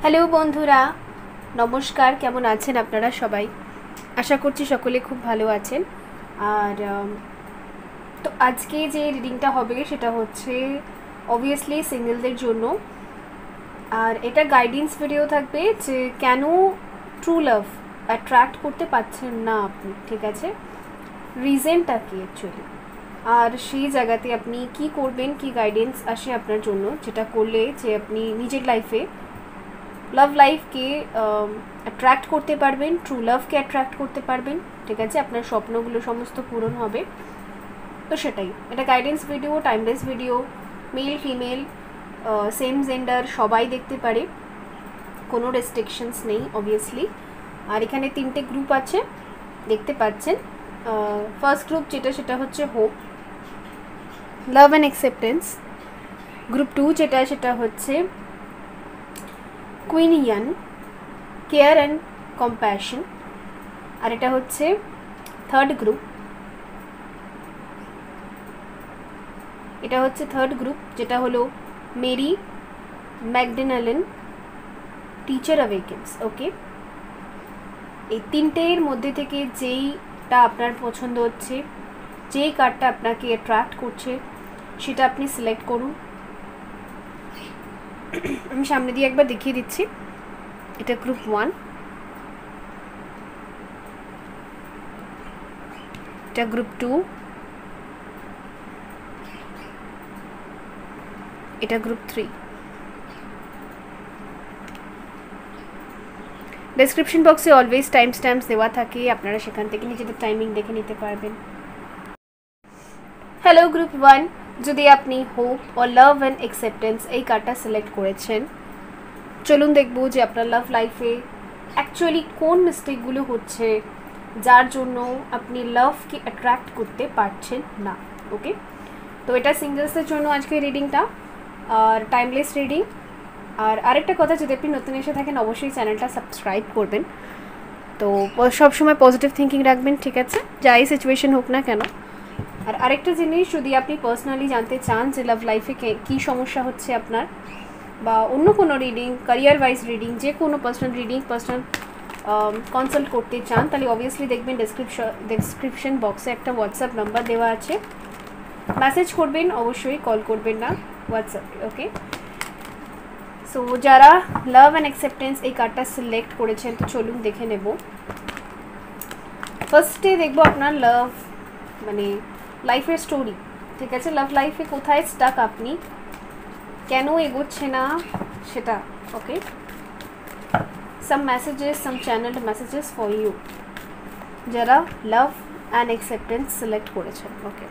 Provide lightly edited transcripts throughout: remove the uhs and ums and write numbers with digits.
Hello বন্ধুরা, নমস্কার। কেমন আছেন আপনারা সবাই? আশা করছি সকলে খুব ভালো আছেন। আর তো আজকে যে রিডিংটা হবে সেটা হচ্ছে অবভিয়াসলি সিঙ্গেলদের জন্য। আর এটা গাইডেন্স ভিডিও থাকবে যে কেন ট্রু লাভ অ্যাট্রাক্ট করতে পারছেন না আপনি, ঠিক আছে? রিজনটা কি অ্যাকচুয়ালি, আর সেই জায়গাতে আপনি কি করবেন, কি গাইডেন্স আসে আপনার জন্য, যেটা করলে যে আপনি নিজের লাইফে লাভ লাইফকে অ্যাট্রাক্ট করতে পারবেন, ট্রু লাভকে অ্যাট্রাক্ট করতে পারবেন, ঠিক আছে? আপনার স্বপ্নগুলো সমস্ত পূরণ হবে। তো সেটাই, এটা guidance video, timeless video, male female same gender সবাই দেখতে পারে, কোনো রেস্ট্রিকশনস নেই অবভিয়াসলি। আর এখানে 3টে গ্রুপ আছে, দেখতে পাচ্ছেন। ফার্স্ট গ্রুপ যেটা সেটা হচ্ছে hope, love and acceptance. Group 2 যেটা সেটা হচ্ছে Kuan Yin, care and compassion. আর এটা হচ্ছে থার্ড গ্রুপ, এটা হচ্ছে থার্ড গ্রুপ যেটা হলো মেরি ম্যাকডেনালেন, টিচার অ্যাওয়েকেন্স। ওকে, এই 3টের মধ্যে থেকে যেইটা আপনার পছন্দ হচ্ছে, যেই কার্ডটা আপনাকে অ্যাট্রাক্ট করছে সেটা আপনি সিলেক্ট করুন। আমি সামনে দিয়ে একবার দেখিয়ে দিচ্ছি। এটা গ্রুপ 1, এটা গ্রুপ 2, এটা গ্রুপ 3। ডেসক্রিপশন বক্সে অলওয়েজ টাইম স্ট্যাম্পস দেওয়া থাকে, আপনারা সেখান থেকে নিজেদের টাইমিং দেখে নিতে পারবেন। হ্যালো গ্রুপ 1, যদি আপনি হোপ ও লাভ অ্যান্ড অ্যাকসেপ্টেন্স এই কার্ডটা সিলেক্ট করেছেন, চলুন দেখবো যে আপনার লাভ লাইফে অ্যাকচুয়ালি কোন মিস্টেকগুলো হচ্ছে যার জন্য আপনি লাভকে অ্যাট্রাক্ট করতে পারছেন না। ওকে, তো এটা সিঙ্গেলসের জন্য আজকে রিডিংটা, আর টাইমলেস রিডিং। আর আরেকটা কথা, যদি আপনি নতুন এসে থাকেন অবশ্যই চ্যানেলটা সাবস্ক্রাইব করবেন। তো সবসময় পজিটিভ থিঙ্কিং রাখবেন, ঠিক আছে, যাই সিচুয়েশন হোক না কেন। আর আরেকটা জিনিস, যদি আপনি পার্সোনালি জানতে চান যে লাভ লাইফে কী সমস্যা হচ্ছে আপনার, বা অন্য কোনো রিডিং, ক্যারিয়ার ওয়াইজ রিডিং, যে কোনো পার্সোনাল রিডিং, পার্সোনাল কনসাল্ট করতে চান, তাহলে অবভিয়াসলি দেখবেন ডেসক্রিপশন বক্সে একটা হোয়াটসঅ্যাপ নাম্বার দেওয়া আছে, মেসেজ করবেন, অবশ্যই কল করবেন না, হোয়াটসঅ্যাপে। ওকে, সো যারা লাভ অ্যান্ড অ্যাকসেপ্টেন্স এই কার্ডটা সিলেক্ট করেছেন, তো চলুন দেখে নেব। ফার্স্টে দেখবো আপনার লাভ মানে লাইফের স্টোরি, ঠিক আছে? লাভ লাইফে কোথায় স্টাক আপনি, কেন এগোচ্ছে না সেটা। Okay, some messages, some channel messages for you যারা লাভ অ্যান্ড অ্যাকসেপ্টেন্স সিলেক্ট করেছেন। ওকে,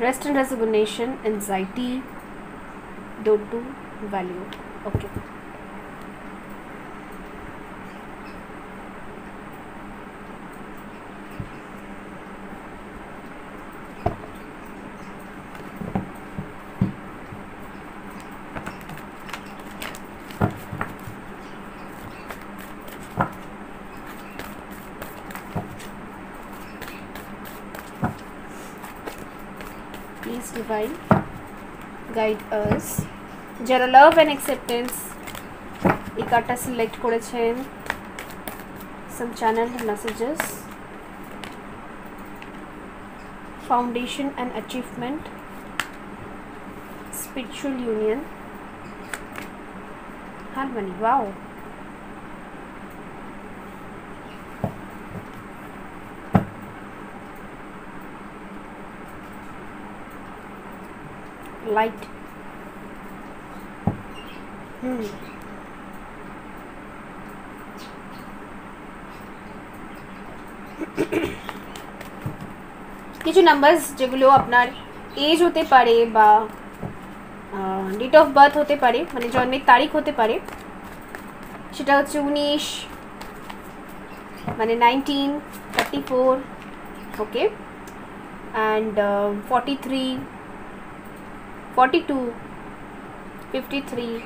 rest and resignation, anxiety, don't do value. Okay, please divine guide us যারা লাভ অ্যান্ড অ্যাকসেপ্টেন্স এই কার্ডটা সিলেক্ট করেছেন, some channel messages, foundation and achievement, spiritual union, harmony. Wow, light. কিছু numbers যেগুলো আপনার age হতে পারে বা ডেট অফ বার্থ হতে পারে, মানে জন্মের তারিখ হতে পারে, সেটা হচ্ছে 19, মানে 19, 34, okay, and 43, 42, 53,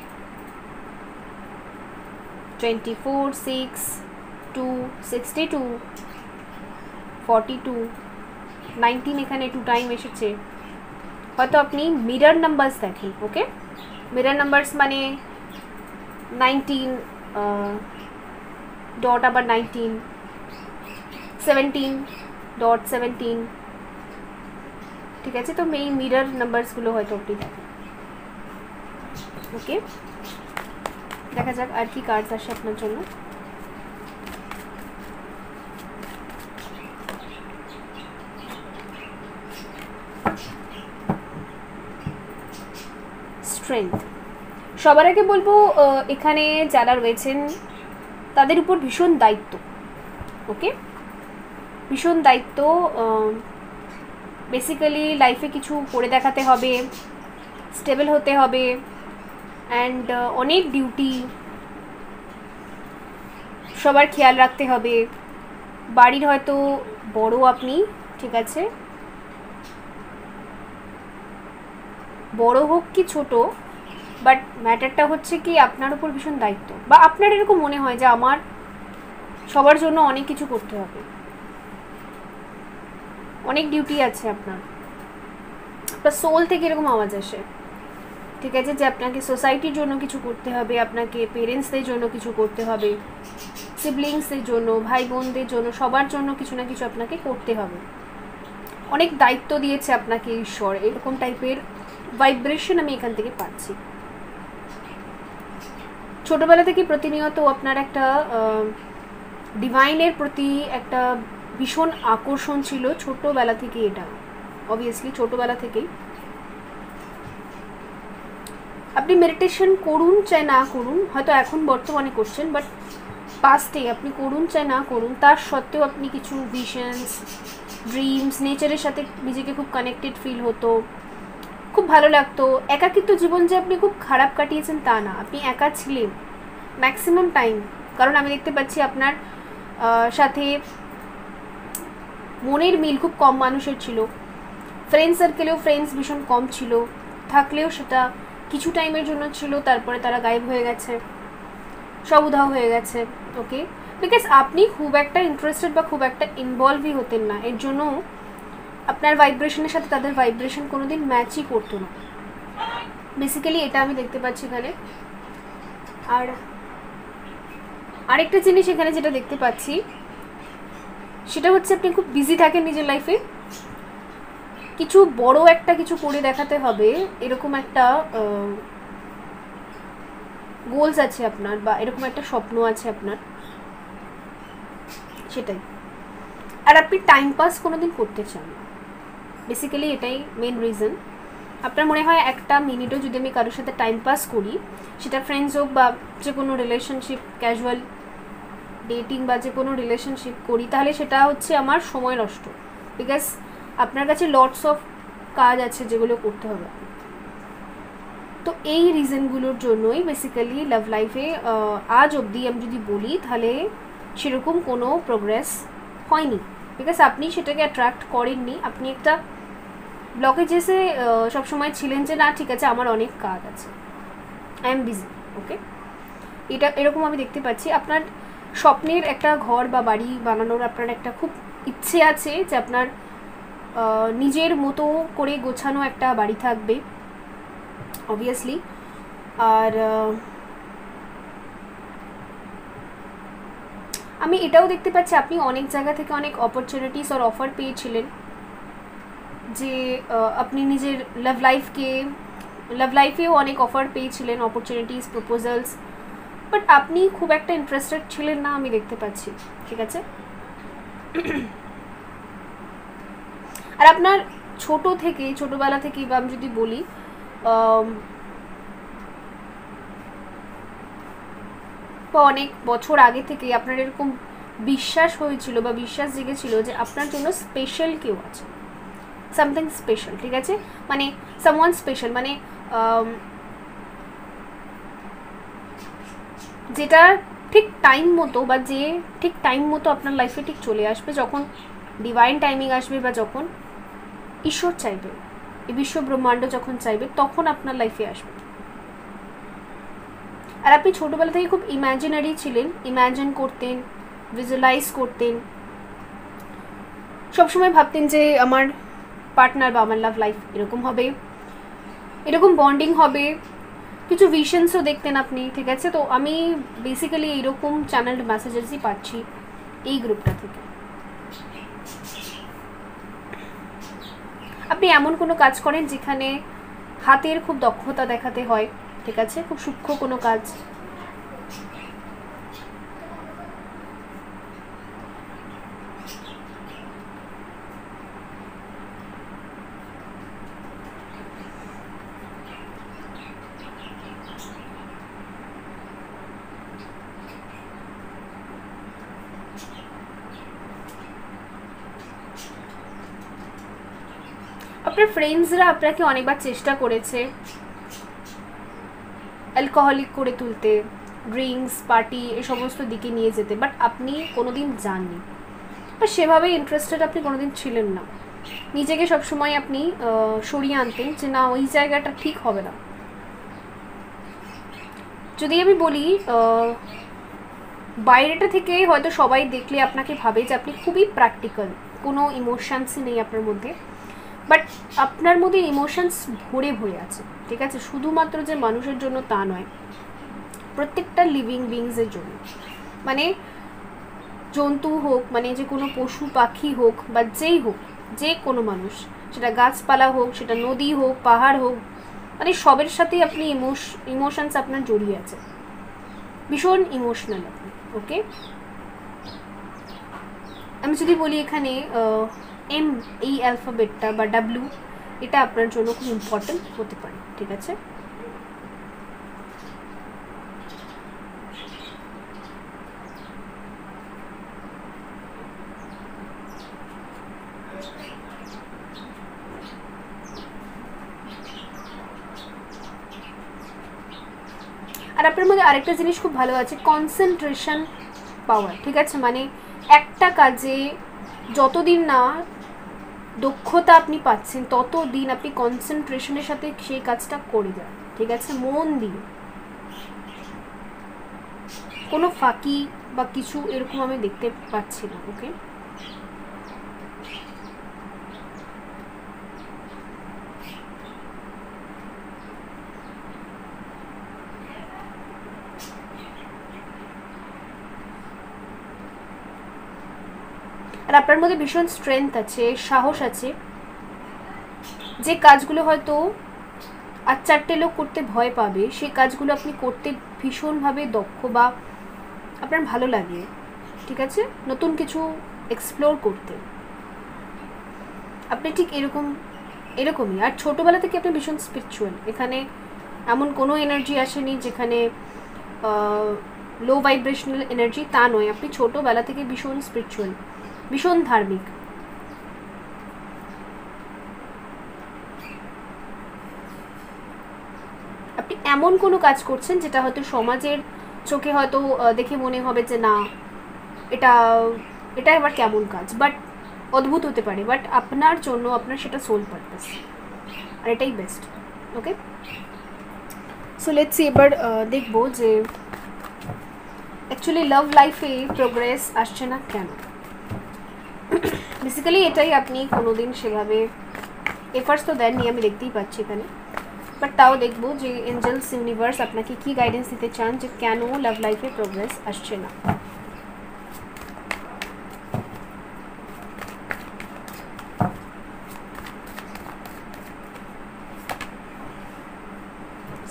24, 6, 2, 62, 42, 19 এখানে 2 টাইম এসেছে। হয়তো আপনি মিরর নাম্বারস দেখেন, ওকে, মিরর নাম্বারস মানে 19 ডট আবার 19, 17 ডট 17, ঠিক আছে। তো এই মিরর নাম্বারসগুলো হয়তো আপনি দেখেন, ওকে। দেখা যাক আর কি কার্ডস আসে আপনার জন্য। স্ট্রেংথ। সবার আগে বলবো এখানে যারা রয়েছেন তাদের উপর ভীষণ দায়িত্ব, ওকে, ভীষণ দায়িত্ব। বেসিক্যালি লাইফে কিছু করে দেখাতে হবে, স্টেবল হতে হবে, অ্যান্ড অনেক ডিউটি, সবার খেয়াল রাখতে হবে। বাড়ির হয়তো বড় আপনি, ঠিক আছে, বড় হোক কি ছোট, বাট ম্যাটারটা হচ্ছে কি আপনার উপর ভীষণ দায়িত্ব, বা আপনার এরকম মনে হয় যে আমার সবার জন্য অনেক কিছু করতে হবে, অনেক ডিউটি আছে আপনার সোল থেকে এরকম আওয়াজ আসে, ঠিক আছে, যে আপনাকে সোসাইটির জন্য কিছু করতে হবে, আপনাকে পেরেন্টসদের জন্য কিছু করতে হবে, সিবলিংসদের জন্য, ভাই বোনদের জন্য, সবার জন্য কিছু না কিছু আপনাকে করতে হবে। অনেক দায়িত্ব দিয়েছে আপনাকে ঈশ্বর, এরকম টাইপের ভাইব্রেশন আমি এখান থেকে পাচ্ছি। ছোটবেলা থেকে প্রতিনিয়ত আপনার একটা ডিভাইনের প্রতি একটা ভীষণ আকর্ষণ ছিল, ছোটবেলা থেকে, এটা অবভিয়াসলি ছোটবেলা থেকেই। আপনি মেডিটেশন করুন চাই না করুন, হয়তো এখন বর্তমানে করছেন, বাট পাস্টে আপনি করুন চাই না করুন, তার সত্ত্বেও আপনি কিছু ভিশনস, ড্রিমস, নেচারের সাথে নিজেকে খুব কানেক্টেড ফিল হতো, খুব ভালো লাগতো। একাকিত্ব জীবন যে আপনি খুব খারাপ কাটিয়েছেন তা না, আপনি একা ছিলেন ম্যাক্সিমাম টাইম, কারণ আমি দেখতে পাচ্ছি আপনার সাথে মনের মিল খুব কম মানুষের ছিল, ফ্রেন্ড সার্কেলেও ফ্রেন্ডস ভীষণ কম ছিল, থাকলেও সেটা কিছু টাইমের জন্য ছিল, তারপরে তারা গায়েব হয়ে গেছে, সব উধাও হয়ে গেছে, ওকে, বিকজ আপনি খুব একটা ইন্টারেস্টেড বা খুব একটা ইনভলভই হতেন না, এর জন্য আপনার ভাইব্রেশনের সাথে তাদের ভাইব্রেশন কোনোদিন ম্যাচই করতো না, বেসিক্যালি এটা আমি দেখতে পাচ্ছি এখানে। আর আরেকটা জিনিস এখানে যেটা দেখতে পাচ্ছি সেটা হচ্ছে আপনি খুব বিজি থাকেন নিজের লাইফে, কিছু বড় একটা কিছু করে দেখাতে হবে এরকম একটা গোলস আছে আপনার, বা এরকম একটা স্বপ্ন আছে আপনার, সেটাই। আর আপনি টাইম পাস কোনোদিন করতে চান না, বেসিক্যালি এটাই মেন রিজন। আপনার মনে হয় একটা মিনিটও যদি আমি কারোর সাথে টাইম পাস করি, সেটা ফ্রেন্ডস হোক বা যে কোনো রিলেশনশিপ, ক্যাজুয়াল ডেটিং বা যে কোনো রিলেশনশিপ করি, তাহলে সেটা হচ্ছে আমার সময় নষ্ট, বিকজ আপনার কাছে লটস অফ কাজ আছে যেগুলো করতে হবে। তো এই রিজনগুলোর জন্যই বেসিক্যালি লাভ লাইফে আজ অবধি আমি যদি বলি তাহলে সেরকম কোনো প্রোগ্রেস হয়নি, বিকজ আপনি সেটাকে অ্যাট্রাক্ট করেননি, আপনি একটা ব্লকেজেসে সবসময় ছিলেন যে না ঠিক আছে আমার অনেক কাজ আছে, আই এম বিজি, ওকে, এটা এরকম আমি দেখতে পাচ্ছি। আপনার স্বপ্নের একটা ঘর বা বাড়ি বানানোর আপনার একটা খুব ইচ্ছে আছে যে আপনার নিজের মতো করে গোছানো একটা বাড়ি থাকবে, অবভিয়াসলি। আর আমি এটাও দেখতে পাচ্ছি আপনি অনেক জায়গা থেকে অনেক অপরচুনিটিস আর অফার পেয়েছিলেন, যে আপনি নিজের লাভ লাইফেও অনেক অফার পেয়েছিলেন, অপরচুনিটিস, প্রপোজালস, বাট আপনি খুব একটা ইন্টারেস্টেড ছিলেন না আমি দেখতে পাচ্ছি, ঠিক আছে। আর আপনার ছোটোবেলা থেকে বা আমি যদি বলি বা অনেক বছর আগে থেকে আপনার এরকম বিশ্বাস হয়েছিল বা বিশ্বাস জেগেছিল যে আপনার জন্য স্পেশাল কেউ আছে, সামথিং স্পেশাল, ঠিক আছে, মানে সামওয়ান স্পেশাল, মানে যেটা ঠিক টাইম মতো বা যে ঠিক টাইম মতো আপনার লাইফে ঠিক চলে আসবে, যখন ডিভাইন টাইমিং আসবে বা যখন ঈশ্বর চাইবে, এই বিশ্ব ব্রহ্মাণ্ড যখন চাইবে, তখন আপনার লাইফে আসবে। আর আপনি ছোটোবেলা থেকে খুব ইম্যাজিনারি ছিলেন, ইম্যাজিন করতেন, ভিজুয়ালাইজ করতেন, সবসময় ভাবতেন যে আমার পার্টনার বা আমার লাভ লাইফ এরকম হবে, এরকম বন্ডিং হবে, কিছু ভিশনসও দেখতেন আপনি, ঠিক আছে। তো আমি বেসিক্যালি এইরকম চ্যানেলড মেসেজেসই পাচ্ছি এই গ্রুপটা থেকে। আপনি এমন কোনো কাজ করেন যেখানে হাতের খুব দক্ষতা দেখাতে হয়, ঠিক আছে, খুব সূক্ষ্ম কোনো কাজ। আপনার ফ্রেন্ডসরা আপনাকে অনেকবার চেষ্টা করেছে অ্যালকোহলিক করে তুলতে, ড্রিঙ্কস পার্টি এই সমস্ত দিকে নিয়ে যেতে, বাট আপনি কোনোদিন যাননি, বা সেভাবে ইন্টারেস্টেড আপনি কোনোদিন ছিলেন না। নিজেকে সবসময় আপনি সরিয়ে আনতেন যে না, ওই জায়গাটা ঠিক হবে না। যদি আমি বলি বাইরেটা থেকে হয়তো সবাই দেখলে আপনাকে ভাবে যে আপনি খুবই প্র্যাকটিক্যাল, কোনো ইমোশনসই নেই আপনার মধ্যে, বাট আপনার মধ্যে ইমোশনস ভরে ভরে আছে, ঠিক আছে। শুধুমাত্র যে মানুষের জন্য তা নয়, প্রত্যেকটা লিভিং বিংসের জন্য, মানে জন্তু হোক, মানে যে কোনো পশু পাখি হোক বা যেই হোক, যে কোনো মানুষ, সেটা গাছপালা হোক, সেটা নদী হোক, পাহাড় হোক, মানে সবের সাথেই আপনি ইমোশনস আপনার জড়িয়ে আছে, ভীষণ ইমোশনাল আপনি, ওকে। আমি যদি বলি এখানে এম, এই অ্যালফাবেটটা বা ডাব্লিউ, এটা আপনার জন্য খুব ইম্পর্টেন্ট হতে পারে, ঠিক আছে। আর আপনার মধ্যে আরেকটা জিনিস খুব ভালো আছে, কনসেন্ট্রেশন পাওয়ার, ঠিক আছে। মানে একটা কাজে যতদিন না দক্ষতা আপনি পাচ্ছেন, ততদিন আপনি কনসেন্ট্রেশনের সাথে সেই কাজটা করে যান, ঠিক আছে, মন দিয়ে। কোনো ফাঁকি বা কিছু এরকম আমি দেখতে পাচ্ছি না, ওকে। আর আপনার মধ্যে ভীষণ স্ট্রেংথ আছে, সাহস আছে, যে কাজগুলো হয়তো আর চারটে লোক করতে ভয় পাবে, সেই কাজগুলো আপনি করতে ভীষণভাবে দক্ষ, বা আপনার ভালো লাগে, ঠিক আছে, নতুন কিছু এক্সপ্লোর করতে। আপনি ঠিক এরকমই। আর ছোটোবেলা থেকে আপনি ভীষণ স্পিরিচুয়াল, এখানে এমন কোনো এনার্জি আসেনি যেখানে লো ভাইব্রেশনাল এনার্জি, তা নয়। আপনি ছোটোবেলা থেকে ভীষণ স্পিরিচুয়াল, ভীষণ ধার্মিক। আপনি এমন কোনো কাজ করছেন যেটা হয়তো সমাজের চোখে হয়তো দেখে মনে হবে যে না, এটা আবার কেমন কাজ, বাট অদ্ভুত হতে পারে, বাট আপনার জন্য আপনার সেটা সোল পারপাস, আর এটাই best, okay. So let's see, এবার দেখবো যে অ্যাকচুয়ালি লাভ লাইফে প্রোগ্রেস আসছে না কেন। বেসিক্যালি এটাই, আপনি কোনোদিন সেভাবে এফার্টস তো দেননি, আমি দেখতেই পাচ্ছি এখানে, বাট তাও দেখবো যে এঞ্জেলস ইউনিভার্স আপনাকে কি গাইডেন্স দিতে চান যে কেন লাভ লাইফে প্রোগ্রেস আসছে না।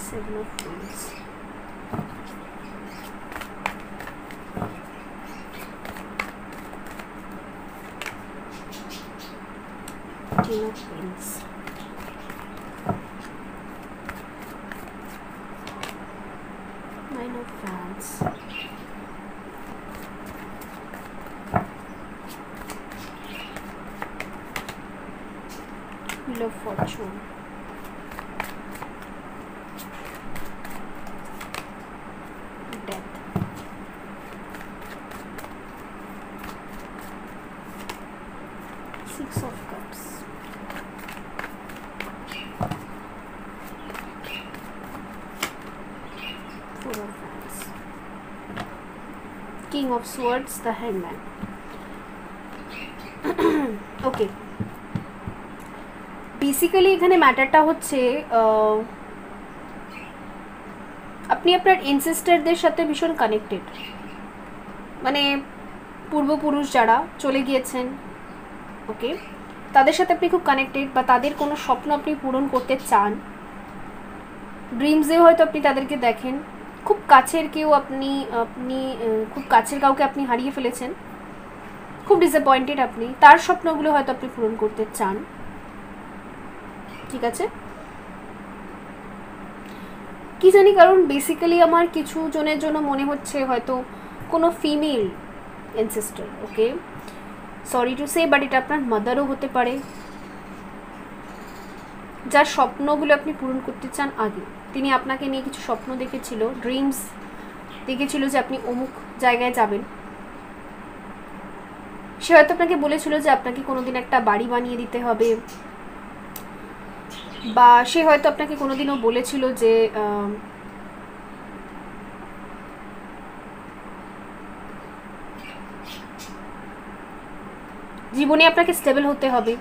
Seven of Wands, Ten of Wands, Nine of Wands, Wheel of Fortune, Death, 6 of Cups, Four of Wands, King of Swords, the Hangman. Okay, basically এখানে ম্যাটারটা হচ্ছে আপনি আপনার এনসেস্টারদের সাথে ভীষণ কানেক্টেড, মানে পূর্বপুরুষ যারা চলে গিয়েছেন, ওকে, তাদের সাথে আপনি খুব কানেক্টেড, বা তাদের কোনো স্বপ্ন আপনি পূরণ করতে চান। ড্রিমসেও হয়তো আপনি তাদেরকে দেখেন, খুব কাছের কেউ আপনি খুব কাছের কাউকে আপনি হারিয়ে ফেলেছেন, খুব ডিসঅ্যাপয়েন্টেড আপনি, তার স্বপ্নগুলো হয়তো আপনি পূরণ করতে চান। ঠিক আছে, কি জানি, কারণ বেসিক্যালি আমার কিছু জনের জন্য মনে হচ্ছে হয়তো কোনো female ancestor, okay, sorry to say, but এটা আপনার মাদারও হতে পারে, যার স্বপ্নগুলো আপনি পূরণ করতে চান। আগে তিনি আপনাকে নিয়ে কিছু স্বপ্ন দেখেছিল, ড্রিমস দেখেছিল যে আপনি অমুক জায়গায় যাবেন। সে হয়তো আপনাকে বলেছিল যে আপনাকে কোনোদিন একটা বাড়ি বানিয়ে দিতে হবে, বা সে হয়তো আপনাকে কোনোদিনও বলেছিল যে জীবনে আপনাকে স্টেবল হতে হবে।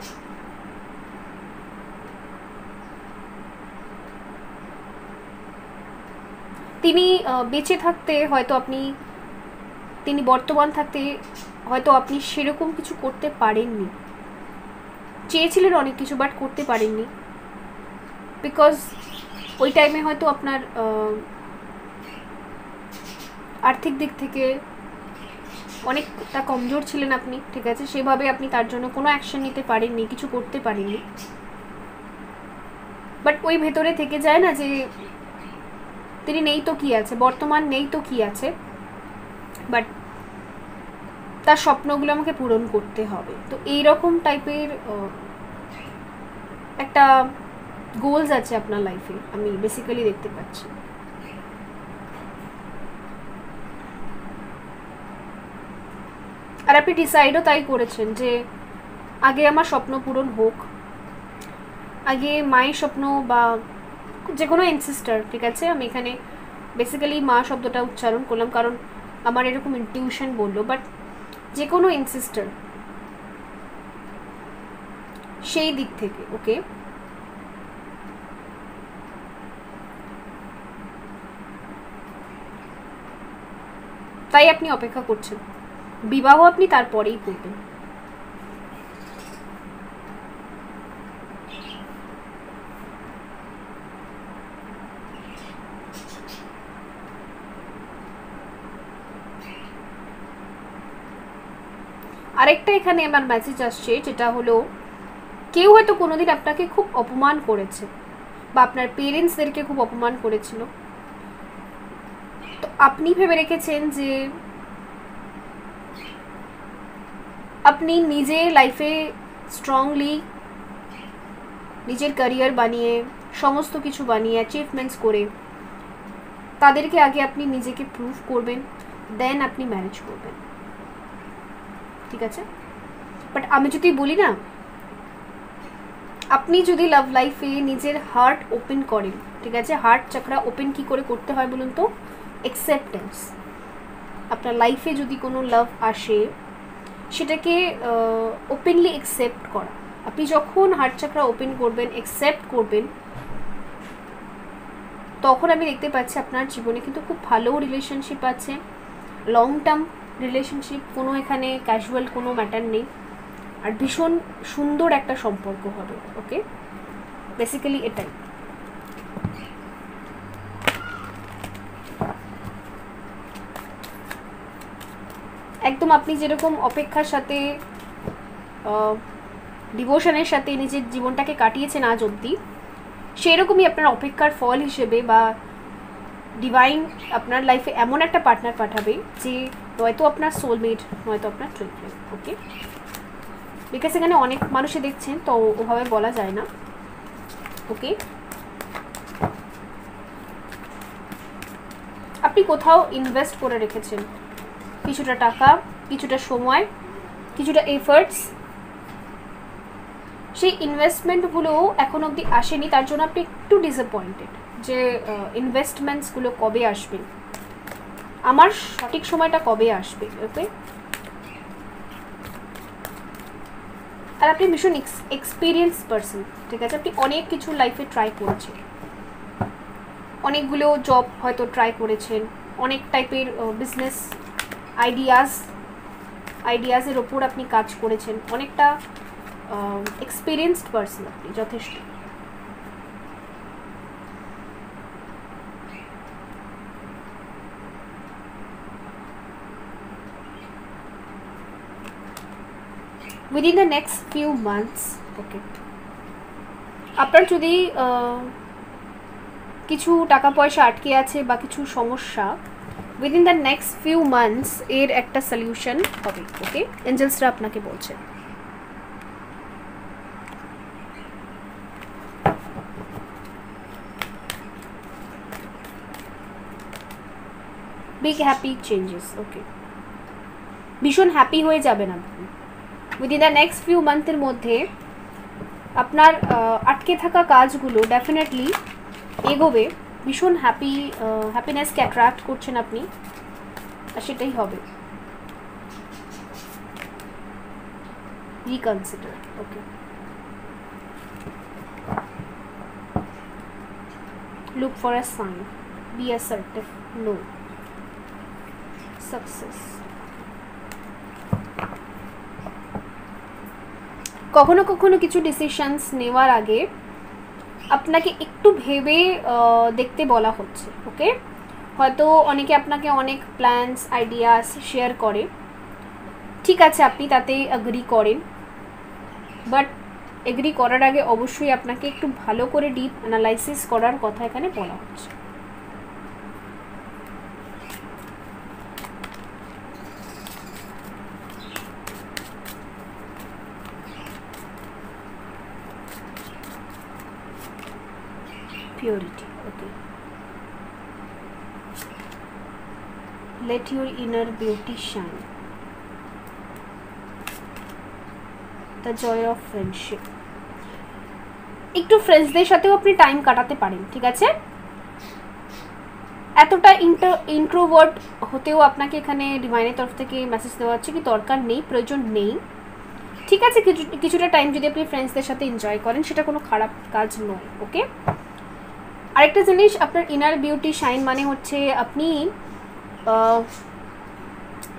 তিনি বেঁচে থাকতে হয়তো তিনি বর্তমান থাকতে হয়তো আপনি সেরকম কিছু করতে পারেননি, চেয়েছিলেন অনেক কিছু বাট করতে পারেননি, বিকজ ওই টাইমে হয়তো আপনার আর্থিক দিক থেকে অনেকটা কমজোর ছিলেন আপনি। ঠিক আছে, সেভাবে আপনি তার জন্য কোনো অ্যাকশন নিতে পারেননি, কিছু করতে পারেননি, বাট ওই ভেতরে থেকে যায় না যে তিনি নেই তো কি আছে, বর্তমান নেই তো কি আছে, বাট তার স্বপ্নগুলো আমাকে পূরণ করতে হবে। তো এইরকম টাইপের একটা গোলস আছে আপনার লাইফে, আমি বেসিক্যালি দেখতে পাচ্ছি। আর আপনি ডিসাইডও তাই করেছেন যে আগে আমার স্বপ্ন পূরণ হোক, আগে মায়ের স্বপ্ন বা যে কোনো অ্যানসেস্টার, ঠিক আছে, আমি এখানে বেসিক্যালি মা শব্দটা উচ্চারণ করলাম কারণ আমার এরকম ইনটিউশন বললো, বাট যে কোনো অ্যানসেস্টার সেই দিক থেকে, ওকে, তাই আপনি অপেক্ষা করছেন, বিবাহ আপনি তারপরেই করবেন। আরেকটা এখানে আমার মেসেজ আসছে, যেটা হলো কেউ হয়তো কোনোদিন আপনাকে খুব অপমান করেছে, বা আপনার পেরেন্টসদেরকে খুব অপমান করেছিল, তো আপনি ভেবে রেখেছেন যে আপনি নিজে লাইফে স্ট্রংলি নিজের ক্যারিয়ার বানিয়ে, সমস্ত কিছু বানিয়ে, অ্যাচিভমেন্টস করে তাদেরকে আগে আপনি নিজেকে প্রুভ করবেন, দেন আপনি ম্যারেজ করবেন। ঠিক আছে, বাট আমি যদি বলি না, আপনি যদি লাভ লাইফে নিজের হার্ট ওপেন করেন, ঠিক আছে, হার্ট চাকরা ওপেন কি করে করতে হয় বলুন তো, অ্যাকসেপ্টেন্স। আপনার লাইফে যদি কোনো লাভ আসে সেটাকে ওপেনলি অ্যাকসেপ্ট করা। আপনি যখন হার্ট চাকরা ওপেন করবেন, অ্যাকসেপ্ট করবেন, তখন আমি দেখতে পাচ্ছি আপনার জীবনে কিন্তু খুব ভালো রিলেশনশিপ আছে, লং টার্ম রিলেশনশিপ, কোনো এখানে ক্যাজুয়াল কোনো ম্যাটার নেই, আর ভীষণ সুন্দর একটা সম্পর্ক হবে। ওকে, বেসিক্যালি এটাই। একদম আপনি যেরকম অপেক্ষার সাথে ডিভোশনের সাথে নিজের জীবনটাকে কাটিয়েছেন আজ অবধি, সেরকমই আপনার অপেক্ষার ফল হিসেবে বা ডিভাইন আপনার লাইফে এমন একটা পার্টনার পাঠাবে যে হয়তো আপনার সোলমেট, হয়তো আপনার টুইন ফ্লেম। ওকে, বিকজ এখানে অনেক মানুষই দেখছেন, তো ওভাবে বলা যায় না। ওকে, আপনি কোথাও ইনভেস্ট করে রেখেছেন কিছুটা টাকা, কিছুটা সময়, কিছুটা এফার্টস, সেই ইনভেস্টমেন্টগুলো এখন অবধি আসেনি, তার জন্য আপনি একটু ডিসঅ্যাপয়েন্টেড যে ইনভেস্টমেন্টসগুলো কবে আসবে, আমার সঠিক সময়টা কবে আসবে। ওকে, আর আপনি ভীষণ এক্সপিরিয়েন্স পারসন, ঠিক আছে? আপনি অনেক কিছু লাইফে ট্রাই করেছেন, অনেকগুলো জব হয়তো ট্রাই করেছেন, অনেক টাইপের বিজনেস আইডিয়াসের ওপর আপনি কাজ করেছেন, অনেকটা এক্সপিরিয়েন্সড পারসন আপনি যথেষ্ট। within the next few months, okay, আপনার যদি কিছু টাকা পয়সা আটকে আছে বা কিছু সমস্যা, within the next few months এর একটা সলিউশন হবে। ওকে, এঞ্জেলসরা আপনাকে বলছেন। Big happy changes. ওকে, ভীষণ হ্যাপি হয়ে যাবেন আপনি উইদিন দ্য নেক্সট ফিউ মান্থের মধ্যে। আপনার আটকে থাকা কাজগুলো ডেফিনেটলি এগোবে, ভীষণ হ্যাপিনেসকে অ্যাট্রাক্ট করছেন আপনি, আর সেটাই হবে। Reconsider. Okay, look for a sign, be assertive, no, success। কখনো কখনো কিছু ডিসিশনস নেওয়ার আগে আপনাকে একটু ভেবে দেখতে বলা হচ্ছে। ওকে, হয়তো অনেকে আপনাকে অনেক প্ল্যানস আইডিয়াস শেয়ার করে, ঠিক আছে, আপনি তাতে এগ্রি করেন, বাট এগ্রি করার আগে অবশ্যই আপনাকে একটু ভালো করে ডিপ অ্যানালাইসিস করার কথা এখানে বলা হচ্ছে। Purity. Okay, let your inner beauty shine, the joy of friendship। একটু ফ্রেন্ডসদের সাথেও আপনি টাইম কাটাতে পারেন, ঠিক আছে? এতটা ইন্ট্রোভার্ট হতেও আপনাকে এখানে ডিভাইনের তরফ থেকে মেসেজ দেওয়া হচ্ছে কি দরকার নেই, প্রয়োজন নেই, ঠিক আছে? কিছুটা টাইম যদি আপনি ফ্রেন্ডসদের সাথে এনজয় করেন সেটা কোনো খারাপ কাজ নয়। ওকে, আরেকটা জিনিস, আপনার ইনার বিউটি শাইন মানে হচ্ছে আপনি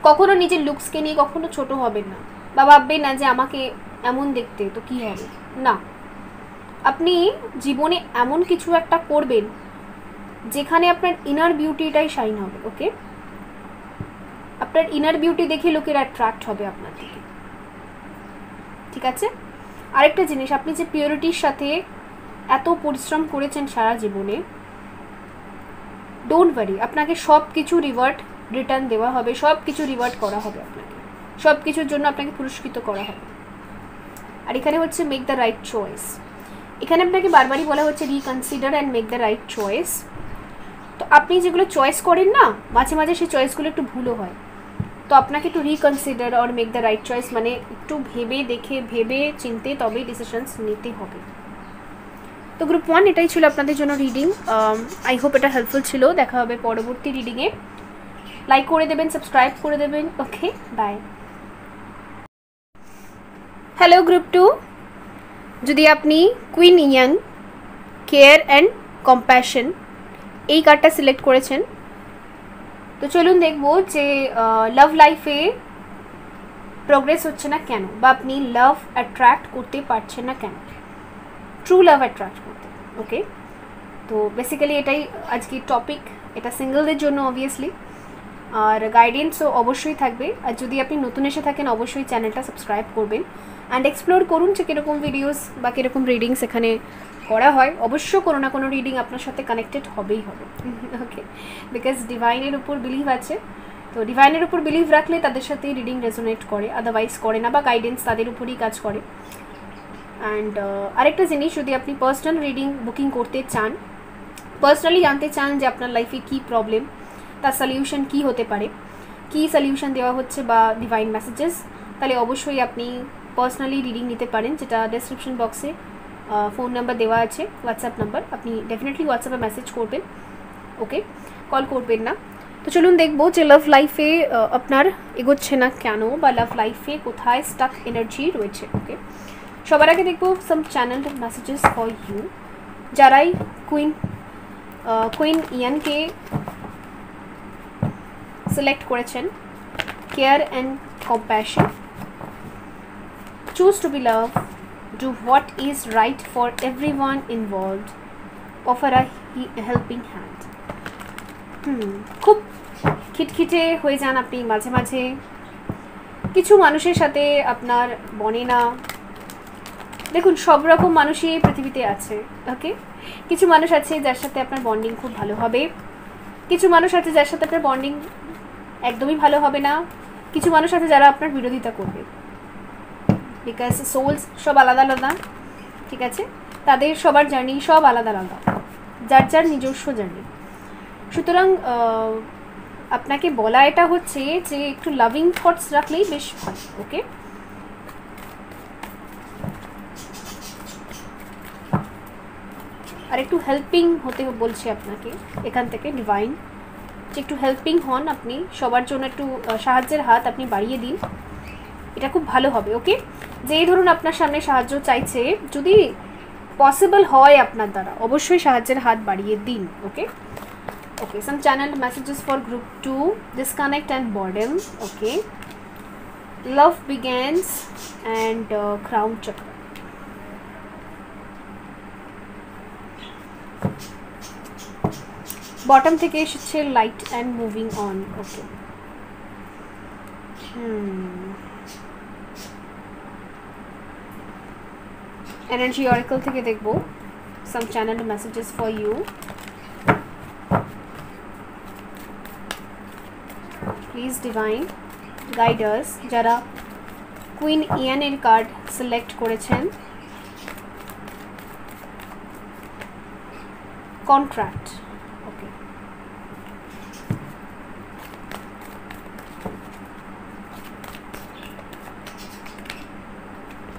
কখনো নিজের লুকসকে নিয়ে কখনো ছোট হবেন না বা ভাববেন না যে আমাকে এমন দেখতে তো কী হবে, না, আপনি জীবনে এমন কিছু একটা করবেন যেখানে আপনার ইনার বিউটিটাই শাইন হবে। ওকে, আপনার ইনার বিউটি দেখে লোকের অ্যাট্রাক্ট হবে আপনার দিকে, ঠিক আছে? আরেকটা জিনিস, আপনি যে পিওরিটির সাথে এত পরিশ্রম করেছেন সারা জীবনে, ডোন্ট ওয়ারি, আপনাকে সব কিছু রিটার্ন দেওয়া হবে, সব কিছু রিওয়ার্ড করা হবে, আপনাকে সব কিছুর জন্য আপনাকে পুরস্কৃত করা হবে। আর এখানে হচ্ছে মেক দ্য রাইট চয়েস, এখানে আপনাকে বারবারই বলা হচ্ছে reconsider and make the right choice. তো আপনি যেগুলো চয়েস করেন না, মাঝে মাঝে সেই চয়েসগুলো একটু ভুলও হয়, তো আপনাকে একটু রিকনসিডার আর মেক দ্য রাইট চয়েস মানে একটু ভেবে চিনতে তবেই ডিসিশনস নিতে হবে। তো গ্রুপ 1 এটাই ছিল আপনাদের জন্য রিডিং। আই হোপ এটা হেল্পফুল ছিল। দেখা হবে পরবর্তী রিডিংয়ে। লাইক করে দেবেন, সাবস্ক্রাইব করে দেবেন। ওকে, বাই। হ্যালো গ্রুপ 2, যদি আপনি queen young, care and compassion এই কার্ডটা সিলেক্ট করেছেন, তো চলুন দেখব যে লাভ লাইফে প্রোগ্রেস হচ্ছে না কেন, বা আপনি লাভ অ্যাট্রাক্ট করতে পারছেন না কেন, ট্রু লাভ অ্যাট্রাক্ট করতে। ওকে, তো বেসিক্যালি এটাই আজকের টপিক। এটা সিঙ্গেলদের জন্য অবভিয়াসলি, আর গাইডেন্সও অবশ্যই থাকবে। আর যদি আপনি নতুন এসে থাকেন অবশ্যই চ্যানেলটা সাবস্ক্রাইব করবেন অ্যান্ড এক্সপ্লোর করুন যে কীরকম ভিডিওস বা কীরকম রিডিংস এখানে করা হয়। অবশ্য কোনো না কোনো রিডিং আপনার সাথে কানেক্টেড হবেই হবে। ওকে, বিকজ ডিভাইনের উপর বিলিভ আছে, তো ডিভাইনের উপর বিলিভ রাখলে তাদের সাথে রিডিং রেজোনেট করে, আদারওয়াইজ করে না, বা গাইডেন্স তাদের উপরই কাজ করে। অ্যান্ড আরেকটা জিনিস, যদি আপনি পার্সোনাল রিডিং বুকিং করতে চান, পার্সোনালি জানতে চান যে আপনার লাইফে কী প্রবলেম, তার সলিউশন কী হতে পারে, কী সলিউশন দেওয়া হচ্ছে বা ডিভাইন মেসেজেস, তাহলে অবশ্যই আপনি পার্সোনালি রিডিং নিতে পারেন, যেটা ডেসক্রিপশন বক্সে ফোন নাম্বার দেওয়া আছে, হোয়াটসঅ্যাপ নাম্বার, আপনি ডেফিনেটলি হোয়াটসঅ্যাপে মেসেজ করবেন, ওকে, কল করবেন না। তো চলুন দেখবো যে লাভ লাইফে আপনার এগোচ্ছে না কেন, বা লাভ লাইফে কোথায় স্টাক এনার্জি রয়েছে। ওকে, সবার আগে দেখবো some channel messages for you, যারাই কুইন ইয়ানকে সিলেক্ট করেছেন। Care and compassion, choose to be love, do what is right for everyone involved, offer a helping hand। খুব খিটখিটে হয়ে যান আপনি মাঝে মাঝে, কিছু মানুষের সাথে আপনার বনে না। দেখুন, সব রকম মানুষই পৃথিবীতে আছে, ওকে। কিছু মানুষ আছে যার সাথে আপনার বন্ডিং খুব ভালো হবে, কিছু মানুষ আছে যার সাথে আপনার বন্ডিং একদমই ভালো হবে না, কিছু মানুষ আছে যারা আপনার বিরোধিতা করবে, বিকজ সোলস সব আলাদা আলাদা, ঠিক আছে, তাদের সবার জার্নি সব আলাদা আলাদা, যার যার নিজস্ব জার্নি। সুতরাং আপনাকে বলা এটা হচ্ছে যে একটু লাভিং থটস রাখলেই বেশ ভালো, ওকে। আর একটু হেল্পিং হতে বলছে আপনাকে এখান থেকে ডিভাইন, যে একটু হেল্পিং হন আপনি, সবার জন্য একটু সাহায্যের হাত আপনি বাড়িয়ে দিন, এটা খুব ভালো হবে, ওকে। যেই ধরুন আপনার সামনে সাহায্য চাইছে, যদি পসিবল হয় আপনার দ্বারা, অবশ্যই সাহায্যের হাত বাড়িয়ে দিন, okay. Okay, some channel messages for group 2, disconnect and boredom, okay, love begins and crown chakra. Bottom থেকে এসেছে light and moving on, okay. Energy oracle থেকে দেখবো some channel messages for you, please divine guide us. যারা কুইন ইয়ানের card select করেছেন, contract, okay,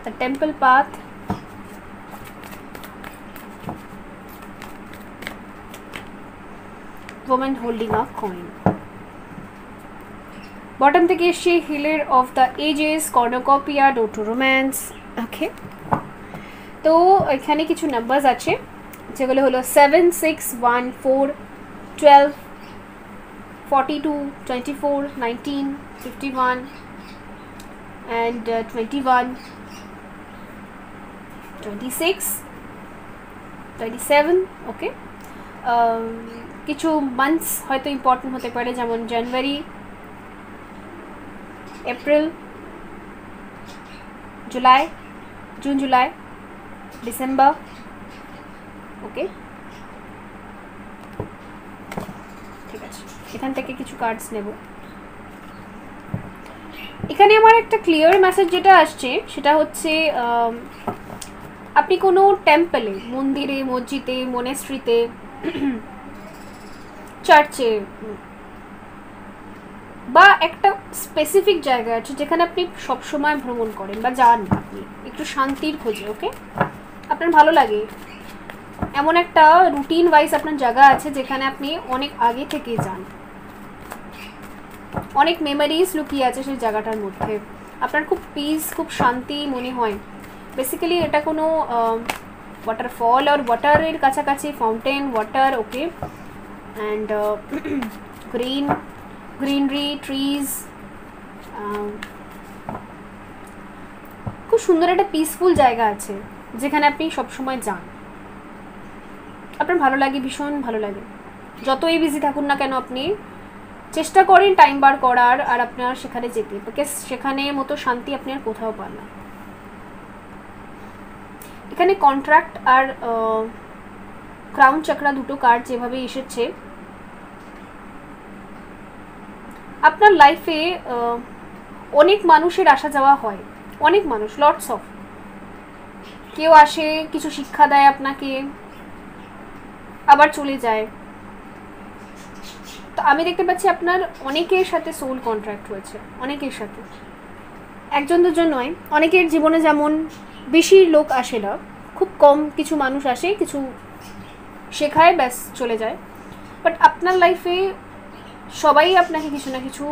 the temple path, woman holding a coin। Bottom থেকে এসে healer of the ages, cornucopia, door to romance, okay. তো এখানে কিছু নাম্বারস আছে, যেগুলো হলো 7, 6, 1, 4, 12, 42, 24, 19, 51 and 21, 26, 27, ওকে। কিছু মান্থস হয়তো ইম্পর্টেন্ট হতে পারে, যেমন January, April, July, June, July, December, okay, ঠিক আছে। এখান থেকে কিছু কার্ডস নেব। এখানে আমার একটা ক্লিয়ার মেসেজ যেটা আসছে সেটা হচ্ছে আপনি কোনো টেম্পলে, মন্দিরে, মসজিদে, মনেস্ট্রিতে, চার্চে বা একটা স্পেসিফিক জায়গা আছে যেখানে আপনি সবসময় ভ্রমণ করেন বা যান, আপনি একটু শান্তির খোঁজে, ওকে, আপনার ভালো লাগে, এমন একটা রুটিন ওয়াইজ আপনার জায়গা আছে যেখানে আপনি অনেক আগে থেকে যান, অনেক মেমোরিজ লুকিয়ে আছে সেই জায়গাটার মধ্যে, আপনার খুব পিস, খুব শান্তি মনে হয়। বেসিক্যালি এটা কোনো ওয়াটারফল আর ওয়াটারের কাছাকাছি, fountain water, okay, and greenery, trees, খুব সুন্দর একটা পিসফুল জায়গা আছে যেখানে আপনি সবসময় যান, আপনার ভালো লাগে, ভীষণ ভালো লাগে। যতই বিজি থাকুন না কেন, আপনি চেষ্টা করেন টাইম বার করার আর আপনার সেখানে যেতে, বিকজ সেখানে মতো শান্তি আপনি আর কোথাও পান না। এখানে কন্ট্রাক্ট আর ক্রাউন চক্রা দুটো কার্ড যেভাবে এসেছে, আপনার লাইফে অনেক মানুষের আসা যাওয়া হয়, অনেক মানুষ, লটস অফ, কেউ আসে কিছু শিক্ষা দেয় আপনাকে, আবার চলে যায়। তো আমি দেখতে পাচ্ছি আপনার অনেকের সাথে সোল কন্ট্রাক্ট হয়েছে, অনেকের সাথে, একজন দুজন নয়, অনেকের জীবনে যেমন বেশি লোক আসে না, খুব কম কিছু মানুষ আসে, কিছু শেখায়, ব্যাস চলে যায়। বাট আপনার লাইফে সবাই আপনাকে কিছু না কিছু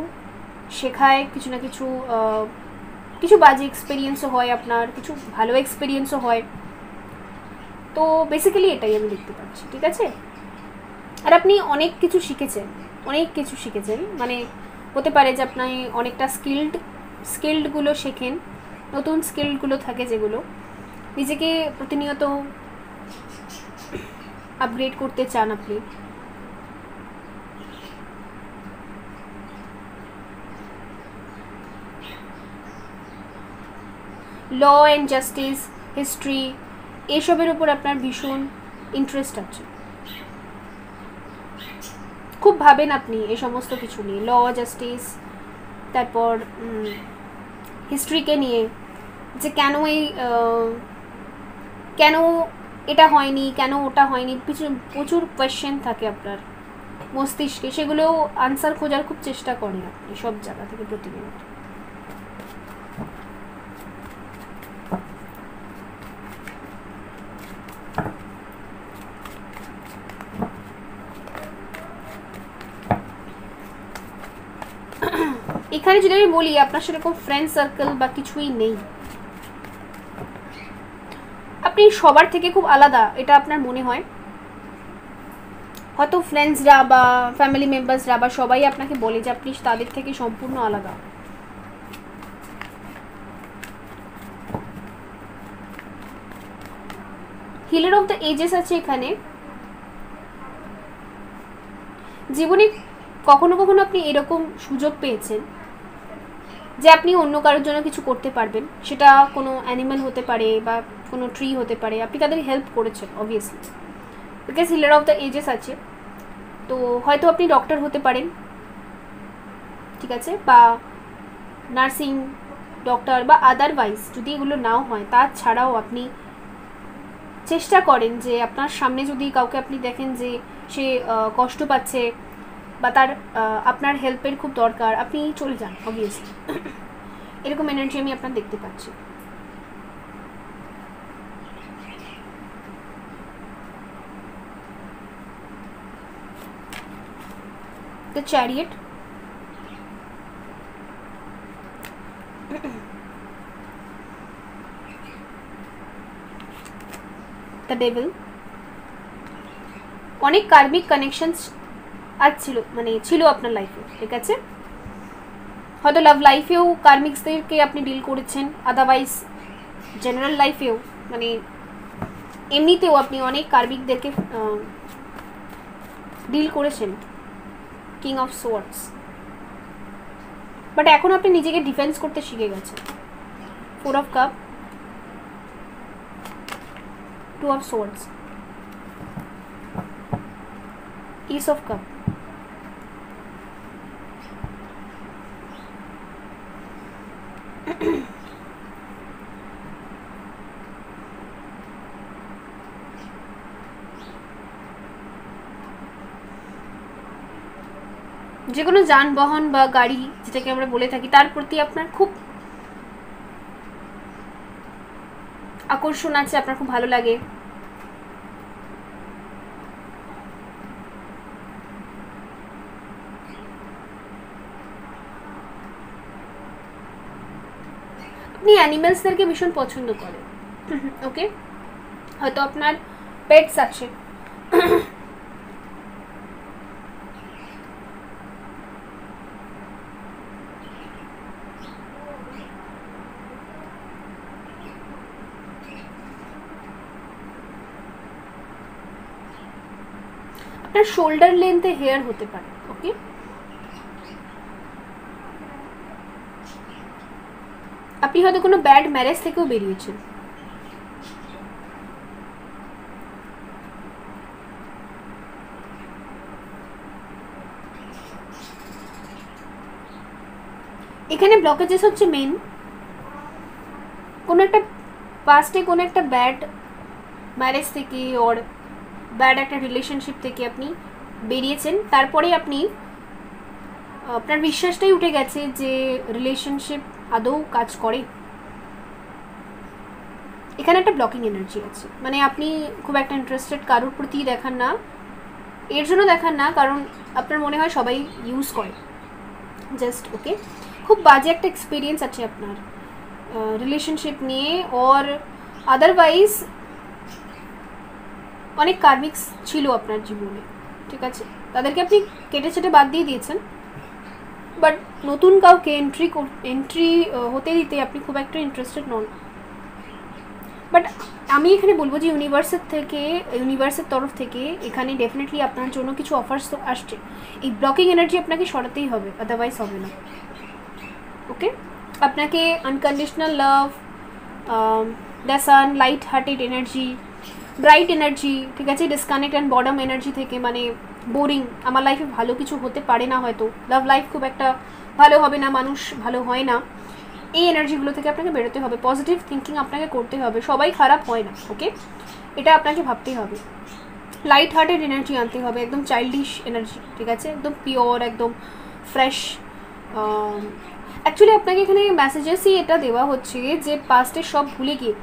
শেখায়, কিছু না কিছু কিছু বাজে এক্সপিরিয়েন্সও হয়, আপনার কিছু ভালো এক্সপিরিয়েন্সও হয়। তো বেসিক্যালি এটাই আমি দেখতে পাচ্ছি, ঠিক আছে? আর আপনি অনেক কিছু শিখেছেন, মানে হতে পারে যে আপনি অনেকটা স্কিল্ডগুলো শেখেন, নতুন স্কিলগুলো থাকে যেগুলো নিজেকে প্রতিনিয়ত আপগ্রেড করতে চান আপনি। ল অ্যান্ড জাস্টিস, হিস্ট্রি, এসবের উপর আপনার ভীষণ ইন্টারেস্ট আছে, খুব ভাবেন আপনি এই সমস্ত কিছু নিয়ে, ল জাস্টিস, তারপর হিস্ট্রিকে নিয়ে, যে কেন এটা হয়নি, কেন ওটা হয়নি, প্রচুর কোয়েশ্চেন থাকে আপনার মস্তিষ্কে, সেগুলো আনসার খোঁজার খুব চেষ্টা করেন আপনি সব জায়গা থেকে প্রতিনিয়ত। এখানে যদি আমি বলি আপনার সেরকম ফ্রেন্ড সার্কেল বা কিছুই নেই, আপনি সবার থেকে খুব আলাদা এটা আপনার মনে হয়, হয়তো ফ্রেন্ডসরা বা ফ্যামিলি মেম্বার্সরা বা সবাই আপনাকে বলে যে আপনি তাদের থেকে সম্পূর্ণ আলাদা। হিলার অফ দ্য এজেস আছে এখানে। জীবনে কখনো কখনো আপনি এরকম সুযোগ পেয়েছেন যে আপনি অন্য কারোর জন্য কিছু করতে পারবেন, সেটা কোনো অ্যানিম্যাল হতে পারে বা কোনো ট্রি হতে পারে, আপনি তাদের হেল্প করেছেন obviously, because healer of the ages আছে। তো হয়তো আপনি ডক্টর হতে পারেন, ঠিক আছে, বা নার্সিং ডক্টর বা আদারওয়াইজ যদি এগুলো নাও হয়, তাছাড়াও আপনি চেষ্টা করেন যে আপনার সামনে যদি কাউকে আপনি দেখেন যে সে কষ্ট পাচ্ছে বা তার আপনার হেল্পের খুব দরকার, আপনি চলে যান অবভিয়াসলি। এরকম এনার্জি আমি আপনার দেখতে পাচ্ছি। দ্য চ্যারিয়েট, দ্য ডেভিল, অনেক কার্মিক কানেকশনস ছিল আপনার লাইফে, ঠিক আছে? হয়তো লাভ লাইফেও কার্মিক্সদেরকে আপনি ডিল করেছেন, আদারওয়াইজ জেনারেল লাইফেও মানে এমনিতেও আপনি অনেক কার্মিকদেরকে ডিল করেছেন। কিং অফ সোয়ার্ডস, বাট এখন আপনি নিজেকে ডিফেন্স করতে শিখে গেছেন। Four of cup, two of swords, Ace of Cup, যে কোনো যানবাহন বা গাড়ি যেটাকে আমরা বলে থাকি তার প্রতি আপনার খুব আকর্ষণ আছে, আপনার খুব ভালো লাগে। আপনি অ্যানিমেলসদেরকে ভীষণ পছন্দ করেন, ওকে? হয়তো আপনার পেটস আছে, আপনার শোল্ডার লেন্থে হেয়ার হতে পারে, ওকে? আপনি হয়তো কোনো ব্যাড ম্যারেজ থেকেও বেরিয়েছেন। এখানে ব্লকেজেস হচ্ছে মেন কোনো একটা পাস্টে কোনো একটা ব্যাড ম্যারেজ থেকে ওর ব্যাড একটা রিলেশনশিপ থেকে আপনি বেরিয়েছেন, তারপরে আপনি আপনার বিশ্বাসটাই উঠে গেছে যে রিলেশনশিপ আদৌ কাজ করে? এখানে একটা ব্লকিং এনার্জি আছে, মানে আপনি খুব একটা ইন্টারেস্টেড কারোর প্রতি দেখান না, এর জন্য দেখান না কারণ আপনার মনে হয় সবাই ইউজ করে জাস্ট। ওকে, খুব বাজে একটা এক্সপিরিয়েন্স আছে আপনার রিলেশনশিপ নিয়ে, ওর আদারওয়াইজ অনেক কার্মিক্স ছিল আপনার জীবনে, ঠিক আছে, তাদেরকে আপনি কেটে ছেটে বাদ দিয়ে দিয়েছেন, বাট নতুন কাউকে এন্ট্রি হতে দিতে আপনি খুব একটা ইন্টারেস্টেড নন। বাট আমি এখানে বলবো যে ইউনিভার্সের তরফ থেকে এখানে ডেফিনেটলি আপনার জন্য কিছু অফার্স তো আসছে। এই ব্লকিং এনার্জি আপনাকে সরাতেই হবে, আদারওয়াইজ হবে না। ওকে, আপনাকে unconditional love, the sun, light hearted energy, bright energy, ঠিক আছে, ডিসকানেক্ট অ্যান্ড বডম এনার্জি থেকে, মানে বোরিং, আমার লাইফে ভালো কিছু হতে পারে না, হয়তো লাভ লাইফ খুব একটা ভালো হবে না, মানুষ ভালো হয় না, এই এনার্জিগুলো থেকে আপনাকে বেরোতে হবে। পজিটিভ থিঙ্কিং আপনাকে করতে হবে, সবাই খারাপ হয় না, ওকে, এটা আপনাকে ভাবতেই হবে। লাইট হার্টেড এনার্জি আনতে হবে, একদম চাইল্ডিশ এনার্জি, ঠিক আছে, একদম পিওর, একদম ফ্রেশ। অ্যাকচুয়ালি আপনাকে এখানে মেসেজেসই এটা দেওয়া হচ্ছে যে পাস্টের সব ভুলে গিয়ে,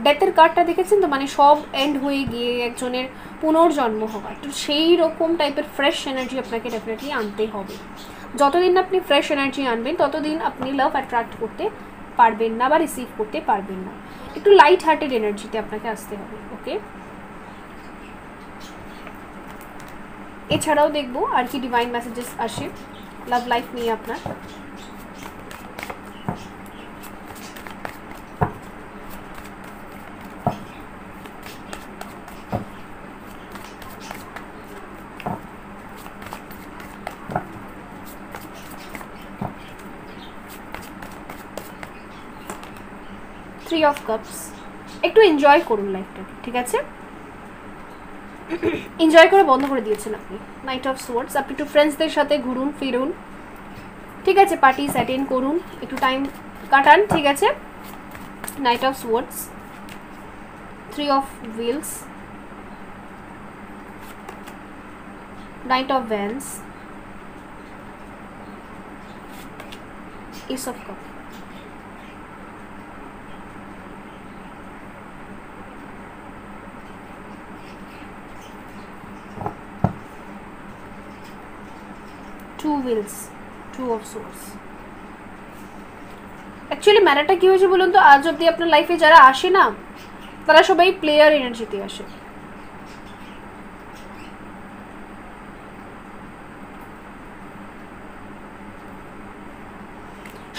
ডেথের কার্ডটা দেখেছেন তো, মানে সব এন্ড হয়ে গিয়ে একজনের পুনর্জন্ম হওয়া, তো সেই রকম টাইপের ফ্রেশ এনার্জি আপনাকে ডেফিনেটলি আনতে হবে। যতদিন আপনি ফ্রেশ এনার্জি আনবেন ততদিন আপনি লাভ অ্যাট্রাক্ট করতে পারবেন না বা রিসিভ করতে পারবেন না। একটু লাইট হার্টেড এনার্জিতে আপনাকে আসতে হবে। ওকে, এছাড়াও দেখবো আর কি ডিভাইন মেসেজেস আসে লাভ লাইফ নিয়ে আপনার। থ্রি অফ কাপস, একটু এনজয় করুন লাইফটাকে, ঠিক আছে, এনজয় করে বন্ধ করে দিয়েছেন আপনি। নাইট অফ সোয়ার্ডস, আপনি একটু ফ্রেন্ডসদের সাথে ঘুরুন ফিরুন, ঠিক আছে, পার্টিস অ্যাটেন্ড করুন, একটু টাইম কাটান, ঠিক আছে। Knight of swords, three of wheels, knight of wands, ace of cup. Two wheels, two of swords. Actually ম্যাটারটা কী হয়েছে বলুন তো, আজ অব্দি আপনার লাইফে যারা আসে না তারা সবাই প্লেয়ার এনার্জিতে আসে।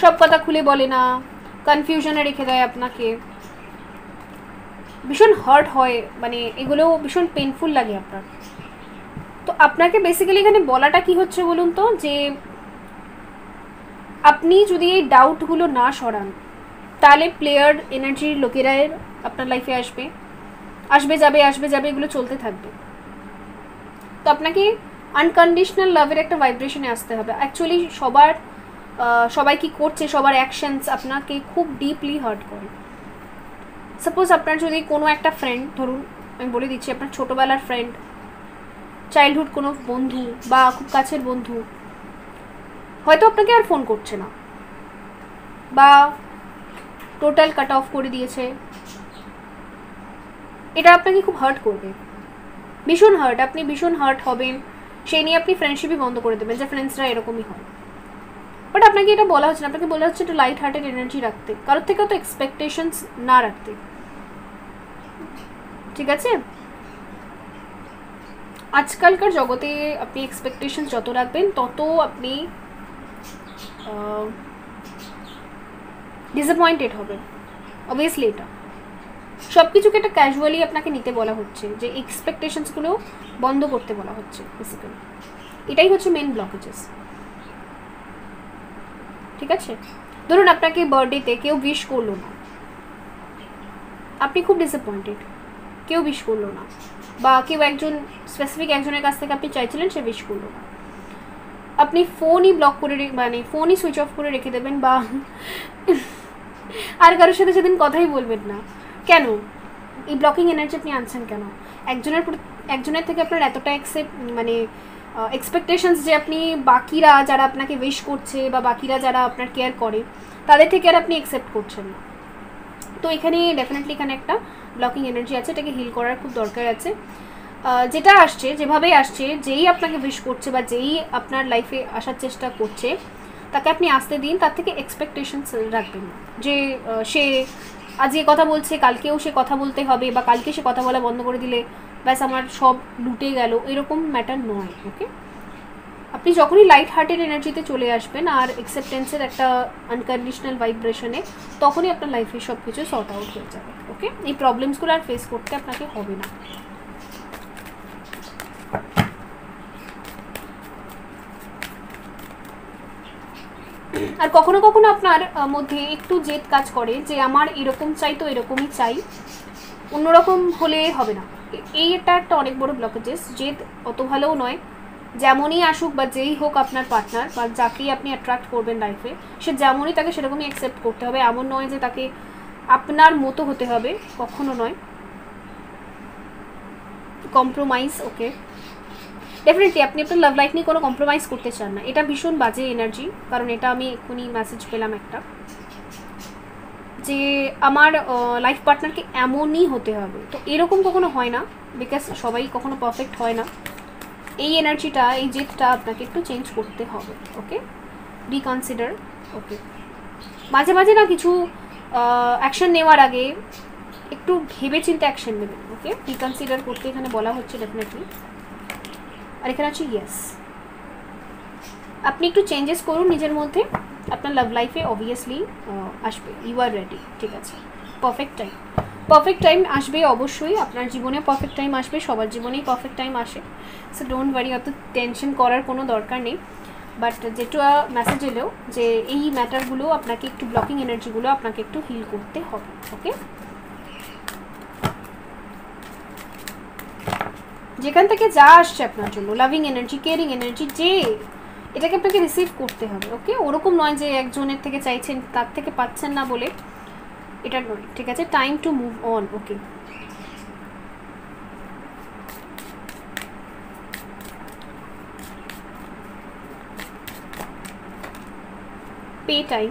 সব কথা খুলে বলে না, কনফিউশনে রেখে দেয় আপনাকে, ভীষণ হার্ট হয়, মানে এগুলো ভীষণ পেনফুল লাগে আপনার। তো আপনাকে বেসিক্যালি এখানে বলাটা কি হচ্ছে বলুন তো, যে আপনি যদি এই ডাউটগুলো না সরান তাহলে প্লেয়ার এনার্জির লোকেরা আপনার লাইফে আসবে, আসবে যাবে, এগুলো চলতে থাকবে। তো আপনাকে আনকন্ডিশনাল লাভের একটা ভাইব্রেশনে আসতে হবে। অ্যাকচুয়ালি সবাই কি করছে, সবার অ্যাকশনস আপনাকে খুব ডিপলি হার্ট করে। সাপোজ আপনার যদি কোনো একটা ফ্রেন্ড, ধরুন আমি বলে দিচ্ছি, আপনার ছোটোবেলার ফ্রেন্ড, চাইল্ডহুড কোনো বন্ধু বা খুব কাছের বন্ধু হয়তো আপনাকে আর ফোন করছে না বা টোটাল কাট অফ করে দিয়েছে, এটা আপনাকে খুব হার্ট করবে, ভীষণ হার্ট, আপনি ভীষণ হার্ট হবেন, সেই নিয়ে আপনি ফ্রেন্ডশিপই বন্ধ করে দেবেন, যে ফ্রেন্ডসরা এরকমই হয়। বাট আপনাকে এটা বলা হচ্ছে না, আপনাকে বলা হচ্ছে একটু লাইট হার্টেড এনার্জি রাখতে, কারোর থেকেও তো এক্সপেকটেশনস না রাখতে, ঠিক আছে। আজকালকার জগতে আপনি এক্সপেকটেশনস যত রাখবেন তত আপনি ডিসঅ্যাপয়েন্টেড হবেন, অবভিয়াসলি। এটা সব কিছুকে একটা ক্যাজুয়ালি আপনাকে নিতে বলা হচ্ছে, যে এক্সপেকটেশনসগুলো বন্ধ করতে বলা হচ্ছে বেসিক্যালি, এটাই হচ্ছে মেন ব্লকেজেস, ঠিক আছে। ধরুন আপনাকে বার্থডেতে কেউ উইশ করলো না, আপনি খুব ডিসঅ্যাপয়েন্টেড, কেউ উইশ করলো না, বা কেউ একজন স্পেসিফিক একজনের কাছ থেকে আপনি চাইছিলেন, সে উইশ করলো না, আপনি ফোনই ব্লক করে, মানে ফোনই সুইচ অফ করে রেখে দেবেন, বা আর কারোর সাথে সেদিন কথাই বলবেন না। কেন এই ব্লকিং এনার্জি আপনি আনছেন কেন? একজনের থেকে আপনার এতটা মানে এক্সপেকটেশনস যে আপনি বাকিরা যারা আপনাকে উইশ করছে বা বাকিরা যারা আপনার কেয়ার করে তাদের থেকে আর আপনি অ্যাকসেপ্ট করছেন না। তো এখানে ডেফিনেটলি এখানে একটা ব্লকিং এনার্জি আছে, এটাকে হিল করার খুব দরকার আছে। যেটা আসছে, যেভাবেই আসছে, যেই আপনাকে উইশ করছে বা যেই আপনার লাইফে আসার চেষ্টা করছে তাকে আপনি আসতে দিন, তার থেকে এক্সপেকটেশনস রাখবেন না যে সে আজকে কথা বলছে কালকেও সে কথা বলতে হবে বা কালকে সে কথা বলা বন্ধ করে দিলে ব্যাস আমার সব লুটে গেল, এরকম ম্যাটার নয়। ওকে, আপনি যখনই লাইট হার্টেড এনার্জিতে চলে আসবেন আর অ্যাকসেপ্টেন্সের একটা আনকন্ডিশনাল ভাইব্রেশনে, তখনই আপনার লাইফে সব কিছু সর্ট আউট হয়ে যাবে। ওকে, এই প্রবলেমসগুলো আর ফেস করতে আপনাকে হবে না। আর কখনো কখনো আপনার মধ্যে একটু জেদ কাজ করে যে আমার এরকম চাই তো এরকমই চাই, অন্যরকম হলে হবে না। এইটা একটা অনেক বড় ব্লকেজেস। জেদ অত ভালোও নয়, যেমনই আসুক বা যেই হোক আপনার পার্টনার বা যাকেই আপনি অ্যাট্রাক্ট করবেন লাইফে, সে যেমনই তাকে সেরকমই অ্যাকসেপ্ট করতে হবে, এমন নয় যে তাকে আপনার মতো হতে হবে, কখনো নয়। কম্প্রোমাইজ, ওকে, ডেফিনেটলি আপনি আপনার লাভ লাইফ নিয়ে কোনো কম্প্রোমাইজ করতে চান না, এটা ভীষণ বাজে এনার্জি। কারণ এটা আমি এক্ষুনি মেসেজ পেলাম একটা, যে আমার লাইফ পার্টনারকে এমনই হতে হবে, তো এরকম কখনো হয় না, বিকজ সবাই কখনো পারফেক্ট হয় না। এই এনার্জিটা, এই জেদটা আপনাকে একটু চেঞ্জ করতে হবে। ওকে, রিকনসিডার। ওকে, মাঝে মাঝে না কিছু অ্যাকশন নেওয়ার আগে একটু ভেবে চিন্তে অ্যাকশন নেবেন। ওকে, রিকনসিডার করতে এখানে বলা হচ্ছে ডেফিনেটলি। আর এখানে আছে ইয়েস, আপনি একটু চেঞ্জেস করুন নিজের মধ্যে, আপনার লাভ লাইফে অবভিয়াসলি আসবে। ইউ আর রেডি, ঠিক আছে। পারফেক্ট টাইম আসবে অবশ্যই, আপনার জীবনে পারফেক্ট টাইম আসবে, সবার জীবনেই পারফেক্ট টাইম আসে। সো ডোন্ট ওয়ারি, অত টেনশন করার কোনো দরকার নেই। বাট যেটা মেসেজ এলেও যে এই ম্যাটারগুলো আপনাকে একটু, ব্লকিং এনার্জিগুলো আপনাকে একটু হিল করতে হবে। ওকে, যেখান থেকে যা আসছে আপনার জন্য, লাভিং এনার্জি, কেয়ারিং এনার্জি, যে এটাকে আপনাকে রিসিভ করতে হবে। ওকে, ওরকম নয় যে একজনের থেকে চাইছেন তার থেকে পাচ্ছেন না বলে, এটা নয়, ঠিক আছে। Time to move on. Okay, pay time,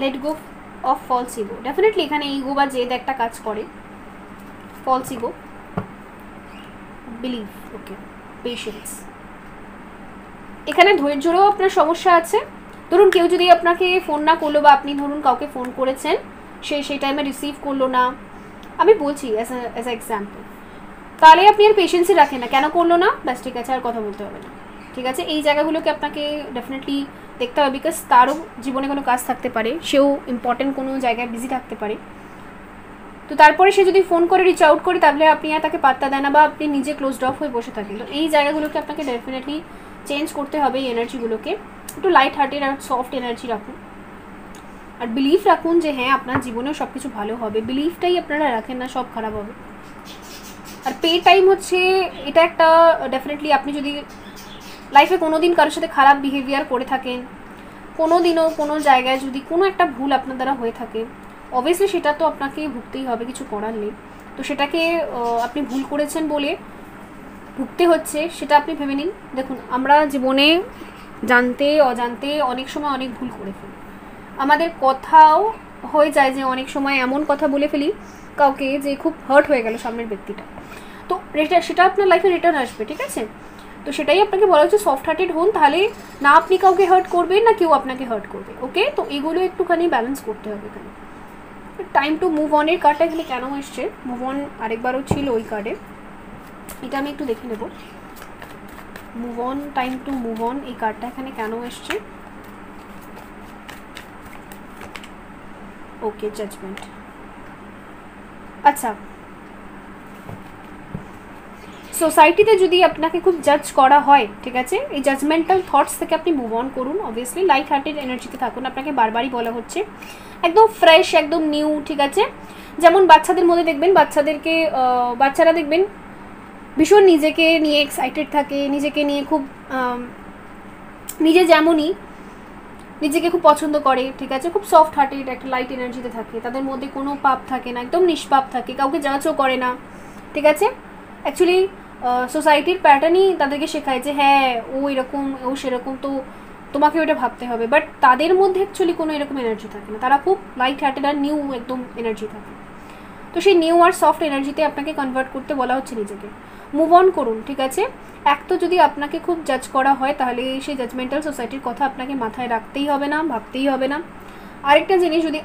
let go of false ego. Definitely এখানে ইগো বা জেদ একটা কাজ করে, false ego, believe. Okay, patience. এখানে ধৈর্যেরও আপনার সমস্যা আছে। ধরুন কেউ যদি আপনাকে ফোন না করলো, বা আপনি ধরুন কাউকে ফোন করেছেন, সে সেই টাইমে রিসিভ করলো না, আমি বলছি অ্যাজ এ এক্সাম্পল, তাহলে আপনি আর পেশেন্সই রাখেন না, কেন করলো না, ব্যাস ঠিক আছে, আর কথা বলতে হবে না, ঠিক আছে। এই জায়গাগুলোকে আপনাকে ডেফিনেটলি দেখতে হবে, বিকজ তারও জীবনে কোনো কাজ থাকতে পারে, সেও ইম্পর্টেন্ট কোনো জায়গায় বিজি থাকতে পারে। তো তারপরে সে যদি ফোন করে রিচ আউট করে, তাহলে আপনি আর তাকে পাত্তা দেন না, বা আপনি নিজে ক্লোজড অফ হয়ে বসে থাকেন। তো এই জায়গাগুলোকে আপনাকে ডেফিনেটলি চেঞ্জ করতে হবে, এই এনার্জিগুলোকে একটু লাইট হার্টেড আর সফট এনার্জি রাখুন। আর বিলিফ রাখুন যে হ্যাঁ আপনার জীবনেও সব কিছু ভালো হবে, বিলিফটাই আপনারা রাখেন না, সব খারাপ হবে। আর পে টাইম হচ্ছে এটা একটা, ডেফিনেটলি আপনি যদি লাইফে কোনো দিন কারোর সাথে খারাপ বিহেভিয়ার করে থাকেন, কোনো দিনও কোনো জায়গায় যদি কোনো একটা ভুল আপনার দ্বারা হয়ে থাকে, অবভিয়াসলি সেটা তো আপনাকে ভুগতেই হবে, কিছু করার নেই। তো সেটাকে আপনি ভুল করেছেন বলে ভুগতে হচ্ছে, সেটা আপনি ভেবে নিন। দেখুন, আমরা জীবনে জানতে অজান্তে অনেক সময় অনেক ভুল করে ফেলি, আমাদের কথাও হয়ে যায় যে অনেক সময় এমন কথা বলে ফেলি কাউকে যে খুব হার্ট হয়ে গেল সামনের ব্যক্তিটা, তো সেটা আপনার লাইফে রিটার্ন আসবে, ঠিক আছে। তো সেটাই আপনাকে বলা হচ্ছে সফট হার্টেড হন, তাহলে না আপনি কাউকে হার্ট করবেন না কেউ আপনাকে হার্ট করবে। ওকে, তো এগুলো একটুখানি ব্যালেন্স করতে হবে এখানে। টাইম টু মুভ অনের কার্ডটা এখানে কেন এসছে, মুভ অন আরেকবারও ছিল ওই কার্ডে, এটা আমি একটু দেখে নেব। Move on, time to move on, এই কার্ডটা এখানে কেন এসছে। ওকে, জাজমেন্ট। আচ্ছা, সোসাইটিতে যদি আপনাকে খুব জাজ করা হয়, ঠিক আছে, এই জাজমেন্টাল থটস থেকে আপনি মুভ অন করুন। অবভিয়াসলি লাইট হার্টেড এনার্জিতে থাকুন, আপনাকে বারবারই বলা হচ্ছে একদম ফ্রেশ, একদম নিউ, ঠিক আছে। যেমন বাচ্চাদের মধ্যে দেখবেন, বাচ্চারা দেখবেন ভীষণ নিজেকে নিয়ে এক্সাইটেড থাকে, নিজেকে নিয়ে খুব নিজে যেমনই নিজেকে খুব পছন্দ করে, ঠিক আছে, খুব সফট হার্টেড, একটা লাইট এনার্জিতে থাকে, তাদের মধ্যে কোনো পাপ থাকে না, একদম নিষ্পাপ থাকে, কাউকে জাজও করে না, ঠিক আছে। অ্যাকচুয়ালি সোসাইটির প্যাটার্নই তাদেরকে শেখায় যে হ্যাঁ ও এরকম ও সেরকম, তো তোমাকে ওটা ভাবতে হবে, বাট তাদের মধ্যে অ্যাকচুয়ালি কোনো এরকম এনার্জি থাকে না, তারা খুব লাইট হার্টেড আর নিউ একদম এনার্জি থাকে। তো সেই নিউ আর সফট এনার্জিতে আপনাকে কনভার্ট করতে বলা হচ্ছে নিজেকে। মুভ অন করুন, ঠিক আছে। এক তো যদি আপনাকে খুব জাজ করা হয় তাহলে সেই জাজমেন্টাল সোসাইটির কথা আপনাকে মাথায় রাখতেই হবে না, ভাবতেই হবে না। আরেকটা জিনিস, যদি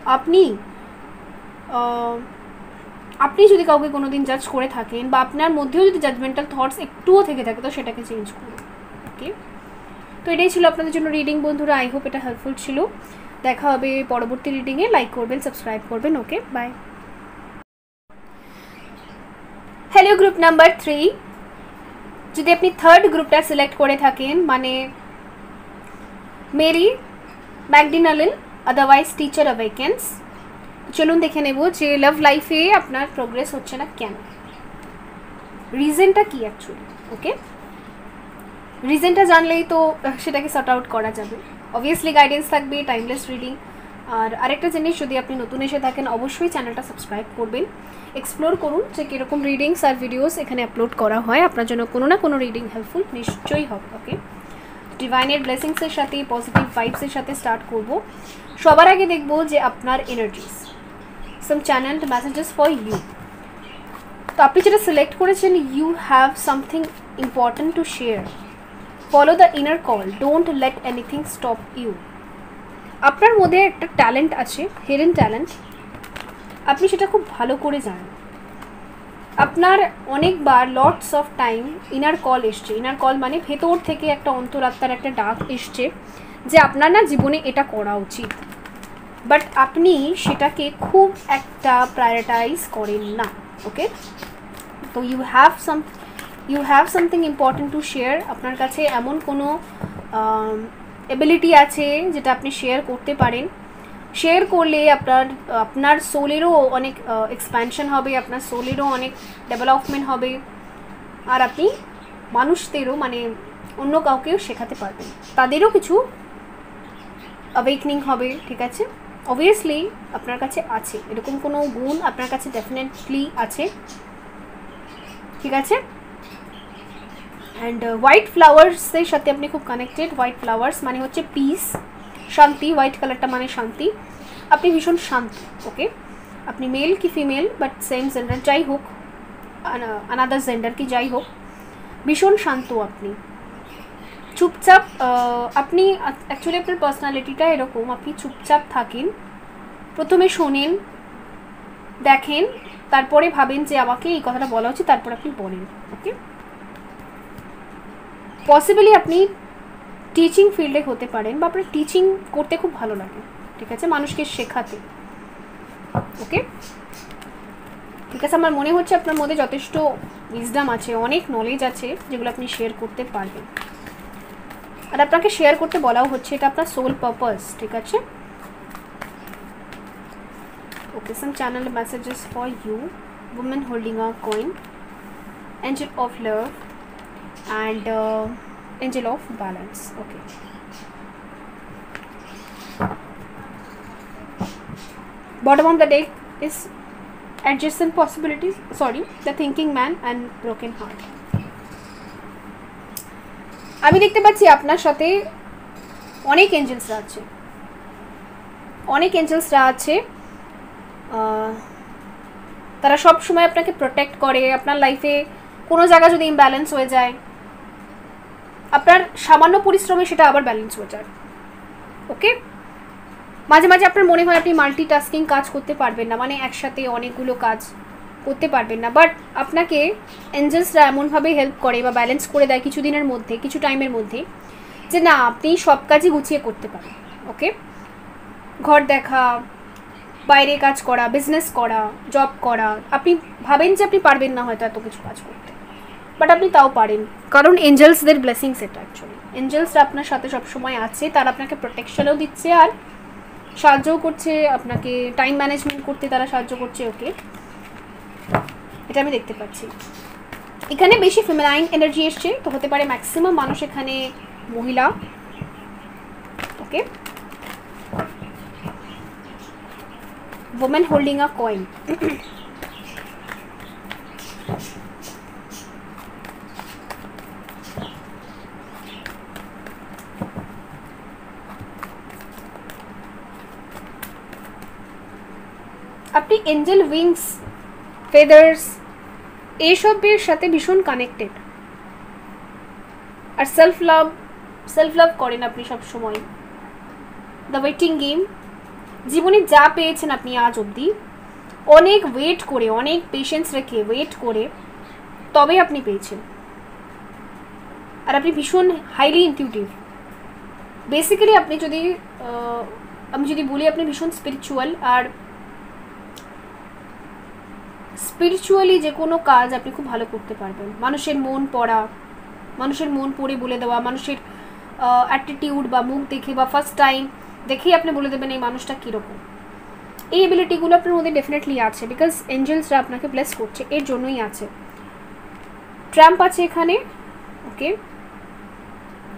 আপনি যদি কাউকে কোনো দিন জাজ করে থাকেন বা আপনার মধ্যেও যদি জাজমেন্টাল থটস একটুও থেকে থাকে তো সেটাকে চেঞ্জ করুন, ওকে। তো এটাই ছিল আপনাদের জন্য রিডিং বন্ধুরা। আই হোপ এটা হেল্পফুল ছিল। দেখা হবে পরবর্তী রিডিংয়ে। লাইক করবেন, সাবস্ক্রাইব করবেন, ওকে, বাই। হ্যালো গ্রুপ নাম্বার 3, যদি আপনি থার্ড গ্রুপটা সিলেক্ট করে থাকেন, মানে মেরি ম্যাকডিনালিন আদারওয়াইজ টিচার অ্যাওয়েকেন্স, চলুন দেখে নেব যে লাভ লাইফে আপনার প্রোগ্রেস হচ্ছে না কেন, রিজনটা কি অ্যাকচুয়ালি, ওকে। রিজনটা জানলেই তো সেটাকে সর্ট আউট করা যাবে। অবভিয়াসলি গাইডেন্স থাকবে, টাইমলেস রিডিং। আর আরেকটা জিনিস, যদি আপনি নতুন এসে থাকেন অবশ্যই চ্যানেলটা সাবস্ক্রাইব করবেন, এক্সপ্লোর করুন যে কীরকম রিডিংস আর ভিডিওস এখানে আপলোড করা হয়, আপনার জন্য কোনো না কোনো রিডিং হেল্পফুল নিশ্চয়ই হবে, ওকে। ডিভাইনের ব্লেসিংসের সাথে, পজিটিভ ভাইবসের সাথে স্টার্ট করব। সবার আগে দেখব যে আপনার energies, some channelled messages for you. তো আপনি যেটা সিলেক্ট করেছেন, you have something important to share, follow the inner call, don't let anything stop you. আপনার মধ্যে একটা ট্যালেন্ট আছে, হিডেন ট্যালেন্ট, আপনি সেটা খুব ভালো করে জানেন। আপনার অনেকবার lots of time inner call এসছে, ইনার কল মানে ভেতর থেকে একটা অন্তরাত্মার একটা ডাক এসছে যে আপনার না জীবনে এটা করা উচিত, বাট আপনি সেটাকে খুব একটা প্রায়োরিটাইজ করেন না, ওকে। তো you have something important to share. আপনার কাছে এমন কোনো এবিলিটি আছে যেটা আপনি শেয়ার করতে পারেন। শেয়ার করলে আপনার সোলেরও অনেক এক্সপ্যানশন হবে, আপনার সোলেরও অনেক ডেভেলপমেন্ট হবে, আর আপনি মানুষদেরও মানে অন্য কাউকেও শেখাতে পারবেন, তাদেরও কিছু অ্যাওয়েকনিং হবে, ঠিক আছে। অবভিয়াসলি আপনার কাছে আছে এরকম কোনো গুণ, আপনার কাছে ডেফিনেটলি আছে, ঠিক আছে। অ্যান্ড হোয়াইট ফ্লাওয়ার্সের সাথে আপনি খুব কানেক্টেড। হোয়াইট ফ্লাওয়ার্স মানে হচ্ছে পিস, শান্তি। হোয়াইট কালারটা মানে শান্তি। আপনি ভীষণ শান্ত, ওকে। আপনি মেল কি ফিমেল, বাট সেম জেন্ডার যাই হোক, আনাদার জেন্ডার কি যাই হোক, ভীষণ শান্ত আপনি, চুপচাপ। আপনি অ্যাকচুয়ালি আপনার পার্সোনালিটিটা এরকম, আপনি চুপচাপ থাকেন, প্রথমে শোনেন, দেখেন, তারপরে ভাবেন যে আমাকে এই কথাটা বলা উচিত, তারপর আপনি বলেন, ওকে। পসিবলি আপনি টিচিং ফিল্ডে হতে পারেন, বা আপনার টিচিং করতে খুব ভালো লাগে, ঠিক আছে, মানুষকে শেখাতে, ওকে, ঠিক আছে। আমার মনে হচ্ছে আপনার মধ্যে যথেষ্ট উইজডম আছে, অনেক নলেজ আছে যেগুলো আপনি শেয়ার করতে পারবেন, আর আপনাকে শেয়ার করতে বলাও হচ্ছে, এটা আপনার সোল পারপাস, ঠিক আছে, okay. Some channel messages for you, woman holding a coin, angel of love and angel of balance, okay. Bottom of the deck is adjacent possibilities, sorry, the thinking man and broken heart. আমি দেখতে পাচ্ছি আপনার সাথে অনেক এঞ্জেলসরা আছে, অনেক এঞ্জেলসরা আছে, তারা সব সময় আপনাকে প্রোটেক্ট করে। আপনার লাইফে কোনো জায়গা যদি ইমব্যালেন্স হয়ে যায়, আপনার সামান্য পরিশ্রমে সেটা আবার ব্যালেন্স হয়ে যায়, ওকে। মাঝে মাঝে আপনার মনে হয় আপনি মাল্টিটাস্কিং কাজ করতে পারবেন না, মানে একসাথে অনেকগুলো কাজ করতে পারবেন না, বাট আপনাকে এঞ্জেলসরা এমনভাবে হেল্প করে বা ব্যালেন্স করে দেয় কিছু দিনের মধ্যে, কিছু টাইমের মধ্যে, যে না আপনি সব কাজই গুছিয়ে করতে পারেন, ওকে। ঘর দেখা, বাইরে কাজ করা, বিজনেস করা, জব করা, আপনি ভাবেন যে আপনি পারবেন না হয়তো এত কিছু কাজ করতে, বাট আপনি তাও পারেন, কারণ এঞ্জেলসদের ব্লেসিংস এটা অ্যাকচুয়ালি। এঞ্জেলসরা আপনার সাথে সবসময় আছে, তারা আপনাকে প্রোটেকশনও দিচ্ছে আর সাহায্যও করছে, আপনাকে টাইম ম্যানেজমেন্ট করতে তারা সাহায্য করছে, ওকে। এটা আমি দেখতে পাচ্ছি। এখানে বেশি ফিমেলাইন এনার্জি এসছে, তো হতে পারে ম্যাক্সিমাম মানুষ এখানে মহিলা, ওকে। woman holding a coin. আপনি এঞ্জেল উইংস, ফেদার্স এইসবের সাথে ভীষণ কানেক্টেড। আর সেলফ লাভ করেন আপনি সব সময়। দ্য ওয়েটিং গেম, জীবনে যা পেয়েছেন আপনি আজ অবধি অনেক ওয়েট করে, অনেক পেশেন্স রেখে ওয়েট করে তবে আপনি পেয়েছেন। আর আপনি ভীষণ হাইলি ইনটিউটিভ। বেসিক্যালি আপনি যদি আমি যদি বলি আপনি ভীষণ স্পিরিচুয়াল। আর স্পিরিচুয়ালি যে কোনো কাজ আপনি খুব ভালো করতে পারবেন। মানুষের মন পড়া, মানুষের মন পড়ে বলে দেওয়া, মানুষের অ্যাটিটিউড বা মুখ দেখে বা ফার্স্ট টাইম দেখেই আপনি বলে দেবেন এই মানুষটা কীরকম। এই এবিলিটিগুলো আপনার মধ্যে ডেফিনেটলি আছে, বিকজ এঞ্জেলসরা আপনাকে ব্লেস করছে, এর জন্যই আছে। ট্রাম্প আছে এখানে, ওকে।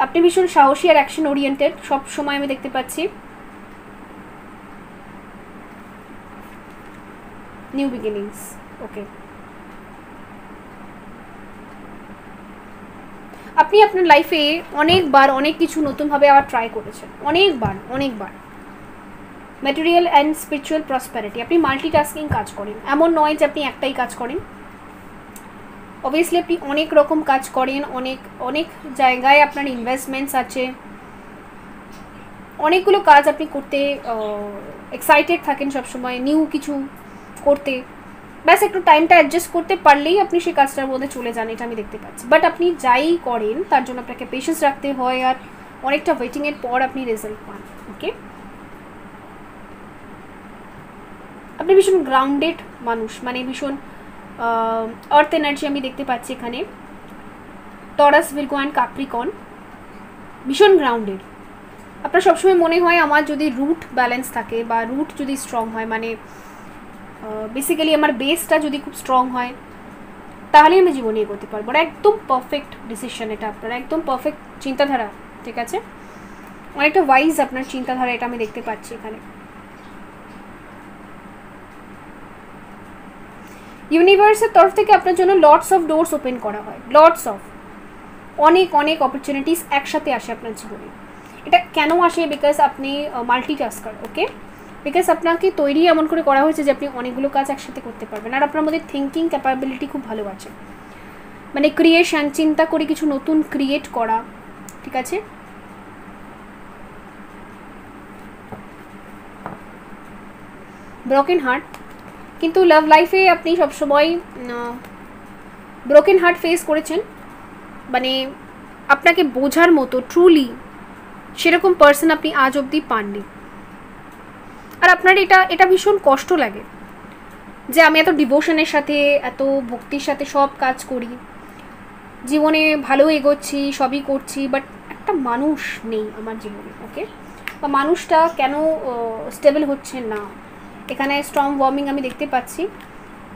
আপনি ভীষণ সাহসী আর অ্যাকশন ওরিয়েন্টেড সব সময় আমি দেখতে পাচ্ছি। নিউ বিগিনিংস, ওকে। আপনি আপনার লাইফে অনেকবার অনেক কিছু নতুনভাবে আবার ট্রাই করেছেন, অনেকবার। ম্যাটেরিয়াল অ্যান্ড স্পিরিচুয়াল প্রসপ্যারিটি, আপনি মাল্টিটাস্কিং কাজ করেন, এমন নয় যে আপনি একটাই কাজ করেন। অবভিয়াসলি আপনি অনেক রকম কাজ করেন, অনেক জায়গায় আপনার ইনভেস্টমেন্টস আছে, অনেকগুলো কাজ আপনি করতে এক্সাইটেড থাকেন সবসময়, নিউ কিছু করতে। ব্যাস একটু টাইমটা অ্যাডজাস্ট করতে পারলেই আপনি সেই কাজটার মধ্যে চলে যান, এটা আমি দেখতে পাচ্ছি। বাট আপনি যাই করেন তার জন্য আপনাকে পেশেন্স রাখতে হয়, আর অনেকটা ওয়েটিংয়ের পর আপনি রেজাল্ট পান, ওকে। আপনি ভীষণ গ্রাউন্ডেড মানুষ, মানে ভীষণ আর্থ এনার্জি আমি দেখতে পাচ্ছি এখানে। টরাস, ভির্গো অ্যান্ড ক্যাপ্রিকর্ন, ভীষণ গ্রাউন্ডেড। আপনার সবসময় মনে হয় আমার যদি রুট ব্যালেন্স থাকে বা রুট যদি স্ট্রং হয়, মানে বেসিক্যালি আমার বেসটা যদি খুব স্ট্রং হয়, তাহলেই আমি জীবনে এগোতে পারবো। আর একদম পারফেক্ট ডিসিশন এটা আপনার, একদম পারফেক্ট চিন্তাধারা, ঠিক আছে। অনেকটা ওয়াইজ আপনার চিন্তাধারা, এটা আমি দেখতে পাচ্ছি এখানে। ইউনিভার্সের তরফ থেকে আপনার জন্য লটস অফ ডোরস ওপেন করা হয়, লটস অফ অনেক অপরচুনিটিস একসাথে আসে আপনার জীবনে। এটা কেন আসে? বিকজ আপনি মাল্টিটাস্কার, ওকে। বিকজ আপনাকে তৈরি এমন করে করা হয়েছে যে আপনি অনেকগুলো কাজ একসাথে করতে পারবেন। আর আপনার মধ্যে থিঙ্কিং ক্যাপাবিলিটি খুব ভালো আছে, মানে ক্রিয়েশন, চিন্তা করে কিছু নতুন ক্রিয়েট করা, ঠিক আছে। ব্রোকেন হার্ট, কিন্তু লাভ লাইফে আপনি সবসময় ব্রোকেন হার্ট ফেস করেছেন, মানে আপনাকে বোঝার মতো ট্রুলি সেরকম পার্সন আপনি আজ অবধি পাননি। আর আপনার এটা ভীষণ কষ্ট লাগে যে আমি এত ডিভোশনের সাথে, এত ভক্তির সাথে সব কাজ করি, জীবনে ভালো এগোচ্ছি, সবই করছি, বাট একটা মানুষ নেই আমার জীবনে, ওকে। বা মানুষটা কেন স্টেবল হচ্ছে না, এখানে স্টর্ম ওয়ার্মিং আমি দেখতে পাচ্ছি।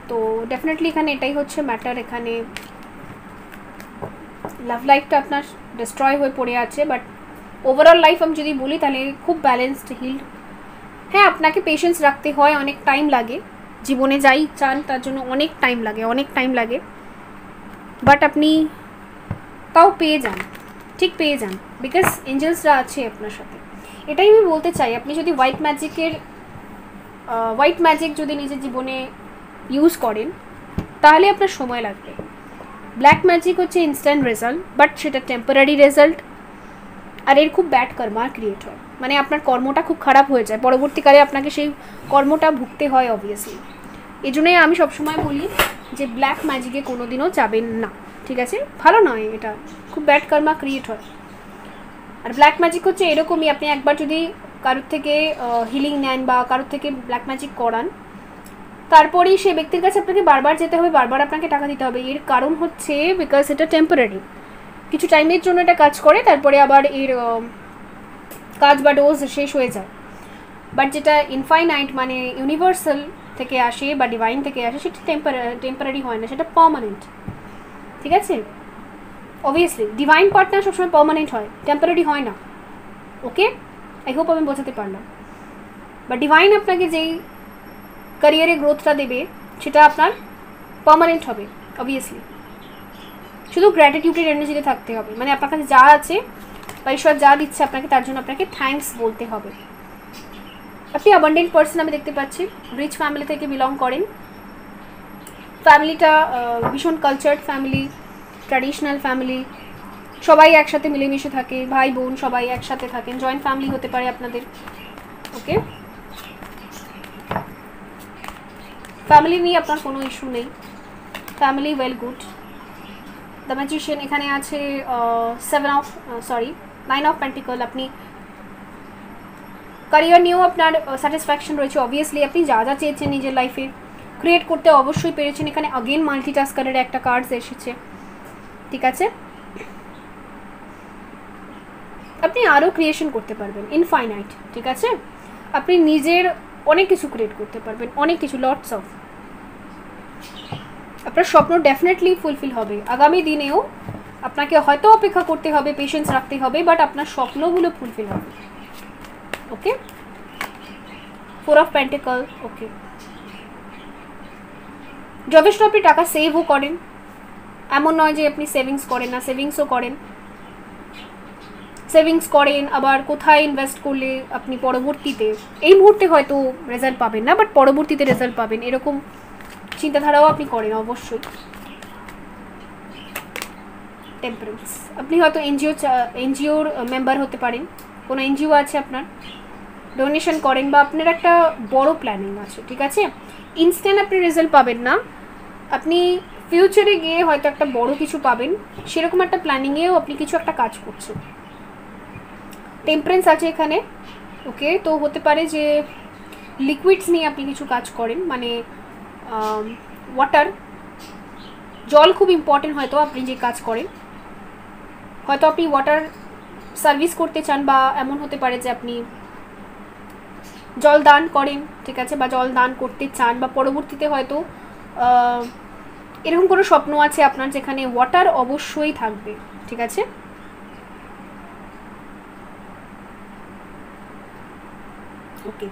তো ডেফিনেটলি এখানে এটাই হচ্ছে ম্যাটার। এখানে লাভ লাইফটা আপনার ডিস্ট্রয় হয়ে পড়ে আছে, বাট ওভারঅল লাইফ আমি যদি বলি তাহলে খুব ব্যালেন্সড, হিল্ড। হ্যাঁ, আপনাকে পেশেন্স রাখতে হয়, অনেক টাইম লাগে, জীবনে যাই চান তার জন্য অনেক টাইম লাগে, বাট আপনি তাও পেয়ে যান, ঠিক পেয়ে যান, বিকজ এঞ্জেলসরা আছে আপনার সাথে। এটাই আমি বলতে চাই। আপনি যদি হোয়াইট ম্যাজিক যদি নিজের জীবনে ইউজ করেন তাহলে আপনার সময় লাগবে। ব্ল্যাক ম্যাজিক হচ্ছে ইনস্ট্যান্ট রেজাল্ট, বাট সেটা টেম্পোরারি রেজাল্ট, আর এর খুব ব্যাড কর্মা ক্রিয়েট হয়, মানে আপনার কর্মটা খুব খারাপ হয়ে যায়, পরবর্তীকালে আপনাকে সেই কর্মটা ভুগতে হয় অবভিয়াসলি। এই জন্যই আমি সবসময় বলি যে ব্ল্যাক ম্যাজিকে কোনো দিনও যাবেন না, ঠিক আছে, ভালো নয়, এটা খুব ব্যাড কর্মা ক্রিয়েট হয়। আর ব্ল্যাক ম্যাজিক হচ্ছে এরকমই, আপনি একবার যদি কারোর থেকে হিলিং নেন বা কারোর থেকে ব্ল্যাক ম্যাজিক করান, তারপরেই সে ব্যক্তির কাছে আপনাকে বারবার যেতে হবে, বারবার আপনাকে টাকা দিতে হবে। এর কারণ হচ্ছে বিকজ এটা টেম্পোরারি, কিছু টাইমের জন্য এটা কাজ করে, তারপরে আবার এর কাজ বা ডোজ শেষ হয়ে যায়। বাট যেটা ইনফাইনাইট, মানে ইউনিভার্সাল থেকে আসে বা ডিভাইন থেকে আসে, সেটা টেম্পোরারি হয় না, সেটা পার্মানেন্ট, ঠিক আছে। অবভিয়াসলি ডিভাইন পার্টনার সবসময় পার্মানেন্ট হয়, টেম্পোরারি হয় না, ওকে। আই হোপ আমি বোঝাতে পারলাম। বা ডিভাইন আপনাকে যেই ক্যারিয়ারে গ্রোথটা দেবে, সেটা আপনার পার্মানেন্ট হবে অবভিয়াসলি। শুধু গ্র্যাটিটিউডের এনার্জিতে থাকতে হবে, মানে আপনার কাছে যা আছে বা ঈশ্বর যা দিচ্ছে আপনাকে তার জন্য আপনাকে থ্যাঙ্কস বলতে হবে। আপনি অ্যাবান্ডেন্ট পার্সন আমি দেখতে পাচ্ছি, রিচ ফ্যামিলি থেকে বিলং করেন, ফ্যামিলিটা ভীষণ কালচার্ড ফ্যামিলি, ট্র্যাডিশনাল ফ্যামিলি, সবাই একসাথে মিলেমিশে থাকে, ভাই বোন সবাই একসাথে থাকেন, জয়েন্ট ফ্যামিলি হতে পারে আপনাদের। ওকে, ফ্যামিলি নিয়ে আপনার কোনো ইস্যু নেই, family well good. The magician এখানে আছে 9 অফ পেন্টিকল। আপনি ক্যারিয়ার নিয়েও আপনার স্যাটিসফ্যাকশন রয়েছে অবভিয়াসলি, আপনি যা যা চেয়েছেন নিজের লাইফে ক্রিয়েট করতে অবশ্যই পেরেছেন। এখানে আগেন মাল্টিটাস্কারের একটা কার্ডস এসেছে, ঠিক আছে। আপনি আরও ক্রিয়েশন করতে পারবেন ইনফাইনাইট, ঠিক আছে। আপনি নিজের অনেক কিছু ক্রিয়েট করতে পারবেন, অনেক কিছু, লটস অফ। আপনার স্বপ্ন ডেফিনেটলি ফুলফিল হবে আগামী দিনেও। আপনাকে হয়তো অপেক্ষা করতে হবে, পেশেন্স রাখতে হবে, বাট আপনার স্বপ্নগুলো ফুলফিল হবে। ওকে, 4 অফ পেন্টিকল। ওকে, যথেষ্ট আপনি টাকা সেভও করেন, এমন নয় যে আপনি সেভিংস করেন না, সেভিংসও করেন, সেভিংস করেন। আবার কোথায় ইনভেস্ট করলে আপনি পরবর্তীতে, এই মুহূর্তে হয়তো রেজাল্ট পাবেন না, বাট পরবর্তীতে রেজাল্ট পাবেন, এরকম চিন্তাধারাও আপনি করেন অবশ্যই। টেম্পারেন্স, আপনি হয়তো এনজিওর মেম্বার হতে পারেন, কোনো এনজিও আছে আপনার, ডোনেশন করেন, বা আপনার একটা বড় প্ল্যানিং আছে, ঠিক আছে। ইনস্ট্যান্ট আপনি রেজাল্ট পাবেন না, আপনি ফিউচারে গিয়ে হয়তো একটা বড় কিছু পাবেন, সেরকম একটা প্ল্যানিংয়েও আপনি কিছু একটা কাজ করছেন। টেম্পারেন্স আছে এখানে। ওকে, তো হতে পারে যে লিকুইডস নিয়ে আপনি কিছু কাজ করেন, মানে ওয়াটার, জল খুব ইম্পর্টেন্ট। হয়তো আপনি যে কাজ করেন, হয়তো আপনি ওয়াটার সার্ভিস করতে চান, বা এমন হতে পারে যে আপনি জল দান করেন, ঠিক আছে, বা জল দান করতে চান, বা পরবর্তীতে হয়তো এরকম কোনো স্বপ্ন আছে আপনার যেখানে ওয়াটার অবশ্যই থাকবে, ঠিক আছে। ওকে,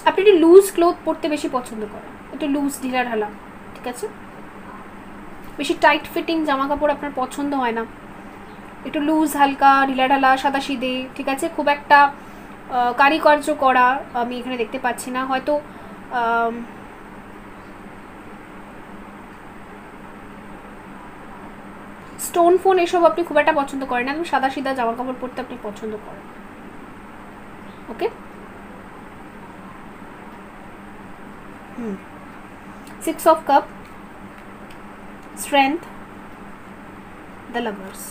আপনি একটু লুজ ক্লোথ পরতে বেশি পছন্দ করেন, একটু লুজ, ঢিলা ঢালা, ঠিক আছে। বেশি টাইট ফিটিং জামা কাপড় আপনার পছন্দ হয় না, একটু লুজ, হালকা, ঢিলা ঢালা, সাদা সিধে, ঠিক আছে। খুব একটা কারিকার্য করা আমি এখানে দেখতে পাচ্ছি না। হয়তো স্টোন ফোন এসব আপনি খুব একটা পছন্দ করেন না, সাদা সিধা জামা কাপড় পরতে আপনি পছন্দ করেন। ওকে, 6 of cup, strength, the lovers.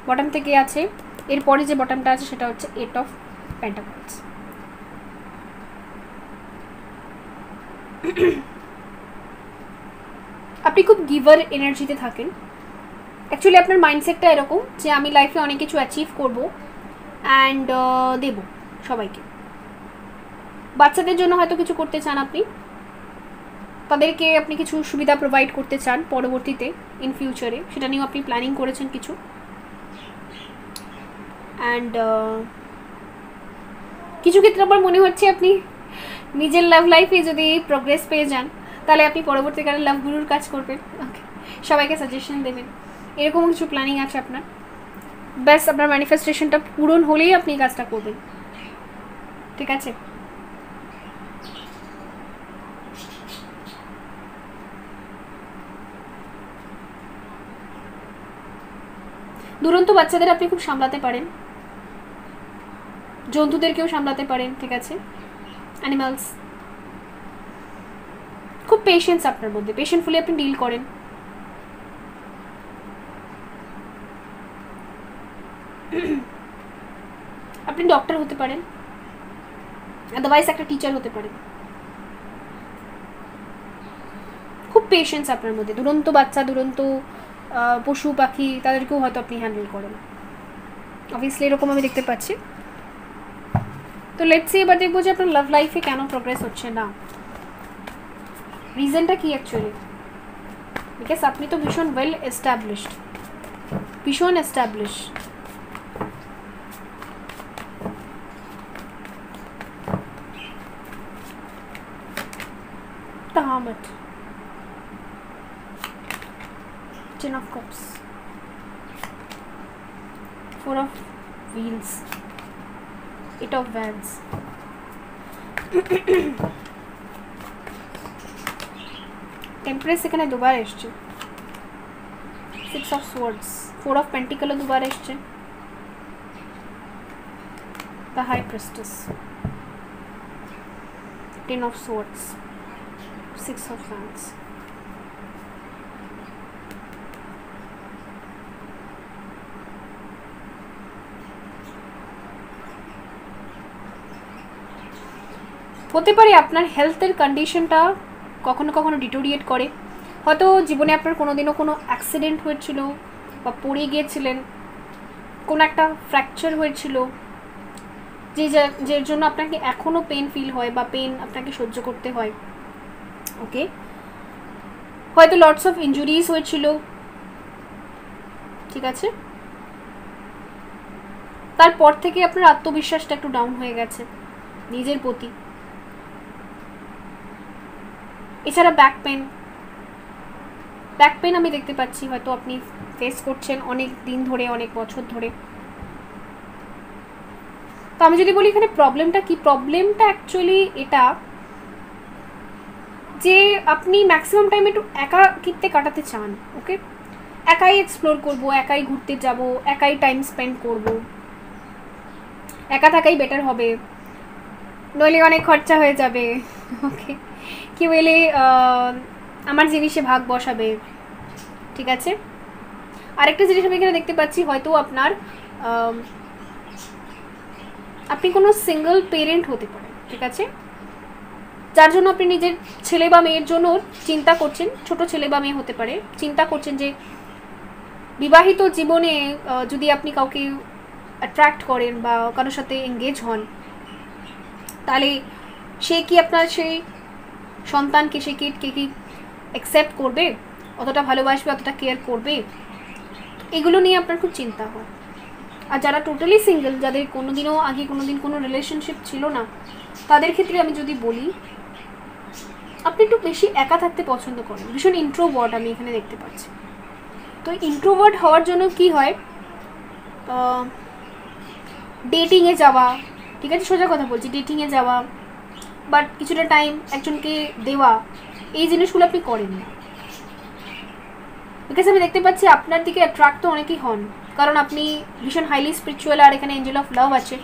Bottom থেকে আছে, এরপরে যে বটমটা আছে সেটা হচ্ছে 8 অফ পেন্টাকলস। আপনি খুব গিভার এনার্জিতে থাকেন। অ্যাকচুয়ালি আপনার মাইন্ডসেটটা এরকম যে আমি লাইফে অনেক কিছু অ্যাচিভ করবো অ্যান্ড দেবো সবাইকে। বাচ্চাদের জন্য হয়তো কিছু করতে চান আপনি, তাদেরকে আপনি কিছু সুবিধা প্রোভাইড করতে চান পরবর্তীতে, ইন ফিউচারে, সেটা নিয়েও আপনি প্ল্যানিং করেছেন কিছু। অ্যান্ড কিছু ক্ষেত্রে আমার মনে হচ্ছে আপনি নিজের লাভ লাইফে যদি প্রোগ্রেস পেয়ে যান, তাহলে আপনি পরবর্তীকালে লাভ গুরুর কাজ করবেন, ওকে, সবাইকে সাজেশন দেবেন, এরকম কিছু প্ল্যানিং আছে আপনার। ব্যাস আপনার ম্যানিফেস্টেশনটা পূরণ হলেই আপনি কাজটা করবেন, ঠিক আছে। দুরন্ত বাচ্চাদের আপনি খুব সামলাতে পারেন, জন্তুদেরকেও সামলাতে পারেন, ঠিক আছে, অ্যানিমালস। খুব পেশেন্স আপনার মধ্যে, পেশেন্টফুলি আপনি ডিল করেন। আপনি ডক্টর হতে পারেন, আদারওয়াইজ একটা টিচার হতে পারেন। খুব পেশেন্স আপনার মধ্যে, দুরন্ত বাচ্চা, দুরন্ত পশু পাখি, তাদেরকেও হয়তো আপনি হ্যান্ডেল করেন, অবভিয়াসলি এরকম আমি দেখতে পাচ্ছি। তো লেটস সি, এবার দেখবো যে আপনার লাভ লাইফে কেন প্রোগ্রেস হচ্ছে না, রিজনটা কি অ্যাকচুয়ালি। বিকজ আপনি তো ভীষণ ওয়েল এস্টাবলিশড, ভীষণ establish, Ten of Cups, Four of Wheels, Eight of Wands. Temperance এখানে দুবার এসছে, Six of Swords, Four of Pentacles দুবার এসছে, The High Priestess, Ten of Swords, Six of Wands. হতে পারে আপনার হেলথের কন্ডিশনটা কখনো কখনো ডিটোরিয়েট করে, হয়তো জীবনে আপনার কোনোদিনও কোনো অ্যাক্সিডেন্ট হয়েছিল বা পড়ে গিয়েছিলেন, কোনো একটা ফ্র্যাকচার হয়েছিল যের জন্য আপনাকে এখনও পেন ফিল হয় বা পেন আপনাকে সহ্য করতে হয়। ওকে, হয়তো লটস অফ ইনজুরিজ হয়েছিল, ঠিক আছে, তারপর থেকে আপনার আত্মবিশ্বাসটা একটু ডাউন হয়ে গেছে নিজের প্রতি। এছাড়া ব্যাক পেন আমি দেখতে পাচ্ছি, হয়তো আপনি ফেস করছেন অনেক দিন ধরে, অনেক বছর ধরে। তো আমি যদি বলি এখানে প্রবলেমটা কি, প্রবলেমটা অ্যাকচুয়ালি এটা যে আপনি ম্যাক্সিমাম টাইম একটু একাকিত্বে কাটাতে চান। ওকে, একাই এক্সপ্লোর করব, একাই ঘুরতে যাব, একাই টাইম স্পেন্ড করব, একা থাকাই বেটার হবে, নইলে অনেক খরচা হয়ে যাবে। ওকে, কেউ এলে আমার জিনিসে ভাগ বসাবে, ঠিক আছে। আরেকটা জিনিস আমি এখানে দেখতে পাচ্ছি, হয়তো আপনি কোনো সিঙ্গল পেরেন্ট হতে পারেন, ঠিক আছে, যার জন্য আপনি নিজের ছেলে বা মেয়ের জন্য চিন্তা করছেন, ছোট ছেলে বা মেয়ে হতে পারে, চিন্তা করছেন যে বিবাহিত জীবনে যদি আপনি কাউকে অ্যাট্রাক্ট করেন বা কারোর সাথে এঙ্গেজ হন, তাহলে সে কি আপনার সেই সন্তানকে, সে কিডকে কি অ্যাকসেপ্ট করবে, অতটা ভালোবাসবে, অতটা কেয়ার করবে, এগুলো নিয়ে আপনার খুব চিন্তা হয়। আর যারা টোটালি সিঙ্গেল, যাদের কোনোদিনও আগে কোনোদিন কোনো রিলেশনশিপ ছিল না, তাদের ক্ষেত্রে আমি যদি বলি আপনি একটু বেশি একা থাকতে পছন্দ করেন, ভীষণ ইন্ট্রোভার্ট আমি এখানে দেখতে পাচ্ছি। তো ইন্ট্রোভার্ট হওয়ার জন্য কি হয়, ডেটিংয়ে যাওয়া, ঠিক আছে, সোজা কথা বলছি, ডেটিংয়ে যাওয়া, বাট কিছুটা টাইম একজনকে দেওয়া, এই জিনিসগুলো আপনি করেন না। বিকজ আমি দেখতে পাচ্ছি আপনার দিকে অ্যাট্রাক্ট তো অনেকেই হন, কারণ আপনি ভীষণ হাইলি স্পিরিচুয়াল, আর এখানে এঞ্জেল অফ লাভ আছে,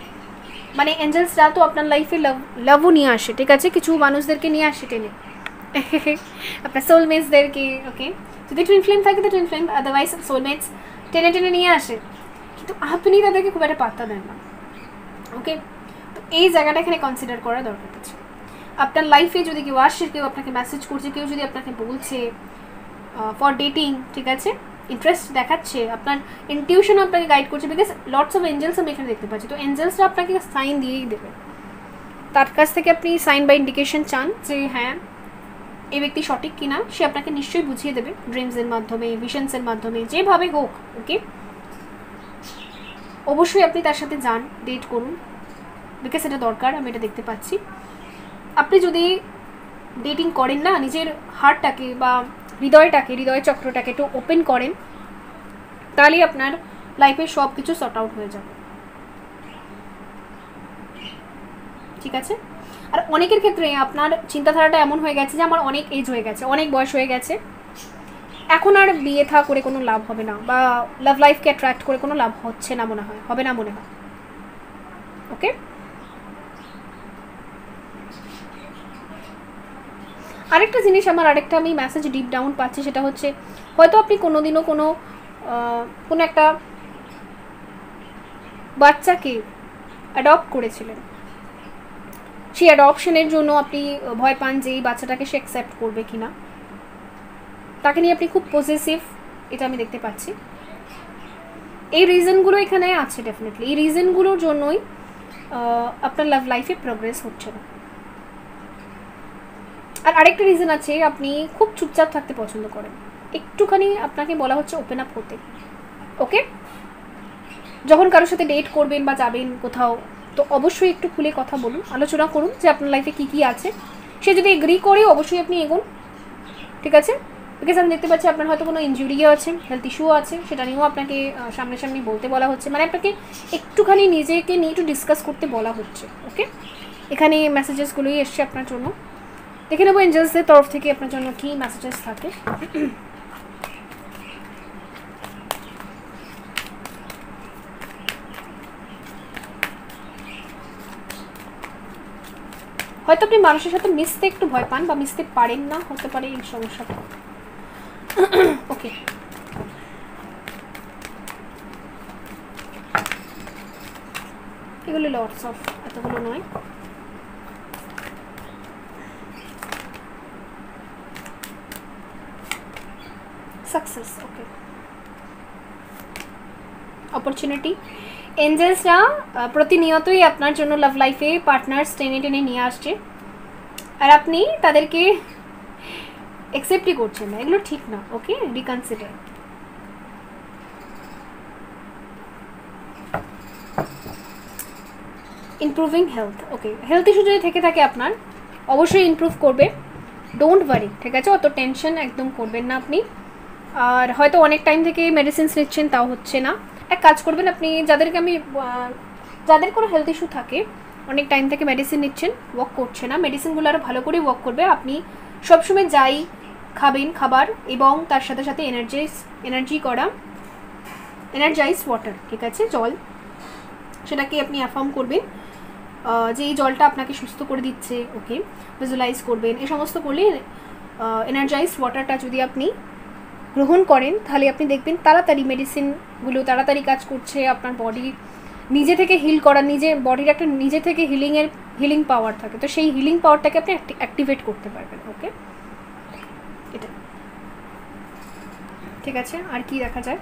মানে এঞ্জেলসরা তো আপনার লাইফে লাভও নিয়ে আসে, ঠিক আছে, কিছু মানুষদেরকে নিয়ে আসে টেনে, আপনার সোলমেটসদেরকে। ওকে, যদি টুইন ফ্লেম থাকে তো টুইন ফ্লেম, আদারওয়াইজ সোলমেটস টেনে টেনে নিয়ে আসে, কিন্তু আপনি তাদেরকে খুব একটা পাত্তা দেন না। ওকে, তো এই জায়গাটা এখানে কনসিডার করা দরকার আছে। আপনার লাইফে যদি কেউ আসে, কেউ আপনাকে মেসেজ করছে, কেউ যদি আপনাকে বলছে ফর ডেটিং, ঠিক আছে, ইন্টারেস্ট দেখাচ্ছে, আপনার ইনটিউশন আপনাকে গাইড করছে, বিকজ লটস অফ এঞ্জেলস আমি এখানে দেখতে পাচ্ছি। তো এঞ্জেলসরা আপনাকে সাইন দিয়েই দেবে, তার কাছ থেকে আপনি সাইন বা ইন্ডিকেশন চান যে হ্যাঁ এই ব্যক্তি সঠিক কিনা, সে আপনাকে নিশ্চয়ই বুঝিয়ে দেবে, ড্রিমসের মাধ্যমে, ভিশনসের মাধ্যমে, যেভাবে হোক। ওকে, অবশ্যই আপনি তার সাথে যান, ডেট করুন, বিকজ এটা দরকার, আমি এটা দেখতে পাচ্ছি। আপনি যদি ডেটিং করেন না, নিজের হার্টটাকে বা হৃদয় চক্রটাকে একটু ওপেন করেন, তাহলেই আপনার লাইফের সব কিছু সর্ট আউট হয়ে যাবে, ঠিক আছে। আর অনেকের ক্ষেত্রে আপনার চিন্তাধারাটা এমন হয়ে গেছে যে আমার অনেক এজ হয়ে গেছে, অনেক বয়স হয়ে গেছে, এখন আর বিয়ে থা করে কোনো লাভ হবে না, বা লাভ লাইফকে অ্যাট্রাক্ট করে কোনো লাভ হচ্ছে না মনে হয়, হবে না মনে হয়। ওকে, আরেকটা জিনিস আরেকটা আমি মেসেজ ডিপ ডাউন পাচ্ছি, সেটা হচ্ছে হয়তো আপনি কোনোদিনও কোনো একটা বাচ্চাকে অ্যাডপ্ট করেছিলেন, সেই অ্যাডপশনের জন্য আপনি ভয় পান যে এই বাচ্চাটাকে সে অ্যাকসেপ্ট করবে কিনা, তাকে নিয়ে আপনি খুব পজেসিভ, এটা আমি দেখতে পাচ্ছি। এই রিজনগুলো এখানে আছে ডেফিনেটলি, এই রিজনগুলোর জন্যই আপনার লাভ লাইফে প্রোগ্রেস হচ্ছে না। আর আরেকটা রিজন আছে, আপনি খুব চুপচাপ থাকতে পছন্দ করেন, একটুখানি আপনাকে বলা হচ্ছে ওপেন আপ হতে। ওকে, যখন কারোর সাথে ডেট করবেন বা যাবেন কোথাও, তো অবশ্যই একটু খুলে কথা বলুন, আলোচনা করুন যে আপনার লাইফে কী কী আছে, সে যদি এগ্রি করে অবশ্যই আপনি এগোন, ঠিক আছে। বিকজ আমি দেখতে পাচ্ছি আপনার হয়তো কোনো ইনজুরিও আছে, হেলথ ইস্যুও আছে, সেটা নিয়েও আপনাকে সামনাসামনি বলতে বলা হচ্ছে, মানে আপনাকে একটুখানি নিজেকে নিয়ে একটু ডিসকাস করতে বলা হচ্ছে। ওকে, এখানে মেসেজেসগুলোই এসছে আপনার জন্য। দেখে নেবো এঞ্জেলসদের তরফ থেকে আপনার জন্য কী মেসেজেস থাকে। হয়তো আপনি মানুষের সাথে মিশতে একটু ভয় পান বা মিশতে পারেন না, হতে পারে এই সমস্যাটা। ওকে, এগুলো লটস অফ, এতগুলো নয়। সাকসেস, ওকে, অপরচুনিটি। এঞ্জেলসরা প্রতিনিয়তই আপনার জন্য লাভ লাইফে পার্টনার্স টেনে টেনে নিয়ে আসছে, আর আপনি তাদেরকে অ্যাকসেপ্টই করছেন না, এগুলো ঠিক না। ওকে, রিকনসিডার। ইমপ্রুভিং হেলথ, ওকে, হেলথ ইস্যু যদি থেকে থাকে আপনার, অবশ্যই ইমপ্রুভ করবে, ডোন্ট ওয়ারি, ঠিক আছে? অত টেনশন একদম করবেন না আপনি। আর হয়তো অনেক টাইম থেকে মেডিসিনস নিচ্ছেন, তাও হচ্ছে না। এক কাজ করবেন আপনি, যাদের কোনো হেলথ ইস্যু থাকে, অনেক টাইম থেকে মেডিসিন নিচ্ছেন, ওয়ার্ক করছে না, মেডিসিনগুলো আরও ভালো করে ওয়ার্ক করবে। আপনি সবসময় যাই খাবেন খাবার, এবং তার সাথে সাথে এনার্জাইজ ওয়াটার, ঠিক আছে, জল, সেটাকে আপনি অ্যাফার্ম করবেন যে এই জলটা আপনাকে সুস্থ করে দিচ্ছে। ওকে, ভিজুয়ালাইজ করবেন, এই সমস্ত করলে এনার্জাইজ ওয়াটারটা যদি আপনি গ্রহণ করেন, তাহলে আপনি দেখবেন তাড়াতাড়ি মেডিসিনগুলো তাড়াতাড়ি কাজ করছে, আপনার বডি নিজে থেকে হিল করা, বডির একটা নিজে থেকে হিলিং পাওয়ার থাকে, তো সেই হিলিং পাওয়ারটাকে আপনি অ্যাক্টিভেট করতে পারবেন। ওকে, এটা ঠিক আছে। আর কি দেখা যায়?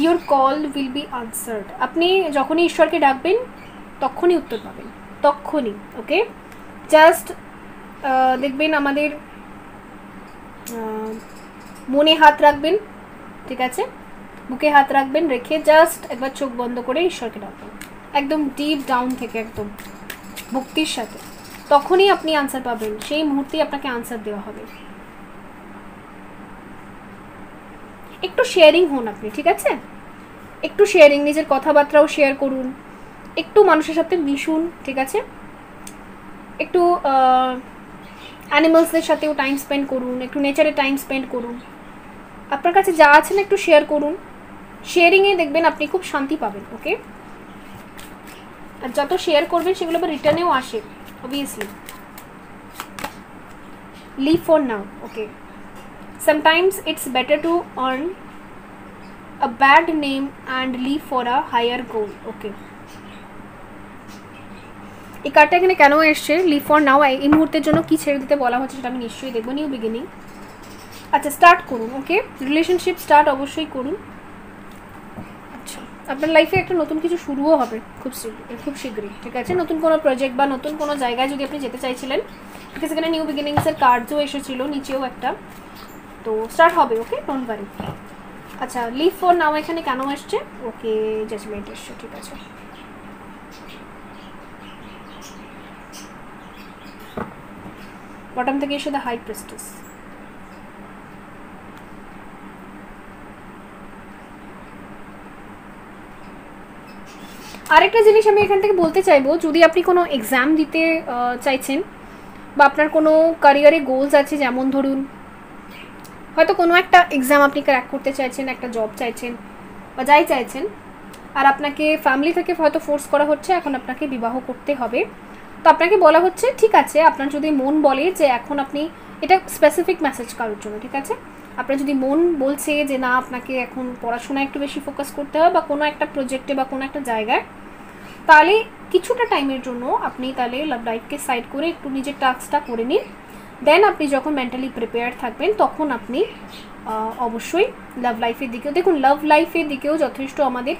Your call will be answered. আপনি যখনই ঈশ্বরকে ডাকবেন তখনই উত্তর পাবেন, তখনই। ওকে, জাস্ট দেখবেন আমাদের মনে হাত রাখবেন, ঠিক আছে, বুকে হাত রাখবেন, রেখে জাস্ট একবার চোখ বন্ধ করে ঈশ্বরকে ডাকবেন, একদম ডিপ ডাউন থেকে, একদম ভক্তির সাথে, তখনই আপনি আনসার পাবেন, সেই মুহূর্তেই আপনাকে আনসার দেওয়া হবে। একটু শেয়ারিং হন আপনি, ঠিক আছে, একটু শেয়ারিং, নিজের কথাবার্তাও শেয়ার করুন, একটু মানুষের সাথে মিশুন, ঠিক আছে, একটু অ্যানিমালসদের সাথেও টাইম স্পেন্ড করুন, একটু নেচারে টাইম স্পেন্ড করুন, আপনার কাছে যা আছে না একটু শেয়ার করুন। শেয়ারিংয়ে দেখবেন আপনি খুব শান্তি পাবেন। ওকে, আর যত শেয়ার করবেন সেগুলো আবার রিটার্নেও আসে, obviously. Leave for now. Okay, sometimes it's better to earn a bad name and live for a higher goal. Okay, এই কার্ডটা এখানে কেন এসছে, লিভ ফর নাও, এই মুহূর্তের জন্য কি ছেড়ে দিতে বলা হচ্ছে সেটা আমি নিশ্চয়ই দেখবো। নিউ বিগিনিং, আচ্ছা, স্টার্ট করুন। ওকে, রিলেশনশিপ স্টার্ট অবশ্যই করুন। আচ্ছা, আপনার লাইফে একটা নতুন কিছু শুরুও হবে খুব শীঘ্রই, ঠিক আছে, নতুন কোনো প্রজেক্ট বা নতুন কোনো জায়গায় যদি আপনি যেতে চাইছিলেন, ঠিক আছে, সেখানে নিউ বিগিনিংসের কার্ডও এসেছিলো, নিচেও একটা, তো স্টার্ট হবে। ওকে, ডোন্ট ওয়ারি। আচ্ছা, লিভ ফর নাও এখানে কেন এসছে? ওকে, জাজমেন্ট এসছে, ঠিক আছে। বটম থেকে এসে দ্য হাই প্রিস্টেস। আরেকটা জিনিস আমি এখান থেকে বলতে চাইবো, যদি আপনি কোনো এক্সাম দিতে চাইছেন বা আপনার কোনো ক্যারিয়ারে গোলস আছে, যেমন ধরুন হয়তো কোনো একটা এক্সাম আপনি ক্র্যাক করতে চাইছেন, একটা জব চাইছেন বা যাই চাইছেন, আর আপনাকে ফ্যামিলি থেকে হয়তো ফোর্স করা হচ্ছে এখন আপনাকে বিবাহ করতে হবে, তো আপনাকে বলা হচ্ছে ঠিক আছে, আপনার যদি মন বলে যে এখন আপনি, এটা স্পেসিফিক মেসেজ কারোর জন্য, ঠিক আছে, আপনার যদি মন বলছে যে না আপনাকে এখন পড়াশোনায় একটু বেশি ফোকাস করতে হবে বা কোনো একটা প্রজেক্টে বা কোনো একটা জায়গায়, তাহলে কিছুটা টাইমের জন্য আপনি তাহলে লাভ লাইফকে সাইড করে একটু নিজের টাস্কটা করে নিন। দেন আপনি যখন মেন্টালি প্রিপেয়ার থাকবেন তখন আপনি অবশ্যই লাভ লাইফের দিকেও, দেখুন লাভ লাইফের দিকেও যথেষ্ট আমাদের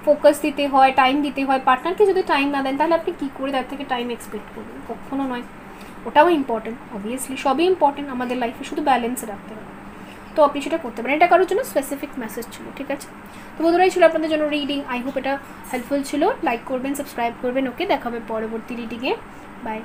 ফোকাস দিতে হয়, টাইম দিতে হয়। পার্টনারকে যদি টাইম না দেন তাহলে আপনি কী করে তার থেকে টাইম এক্সপেক্ট করবেন? কখনো নয়। ওটাও ইম্পর্টেন্ট, অবভিয়াসলি সবই ইম্পর্টেন্ট আমাদের লাইফে, শুধু ব্যালেন্স রাখতে হবে। তো আপনি সেটা করতে পারেন। এটা কারোর জন্য স্পেসিফিক মেসেজ ছিল, ঠিক আছে? তো বন্ধুরাই ছিল আপনাদের জন্য রিডিং। আই হোপ এটা হেল্পফুল ছিল। লাইক করবেন, সাবস্ক্রাইব করবেন। ওকে, দেখা হবে পরবর্তী রিডিংয়ে। বাই।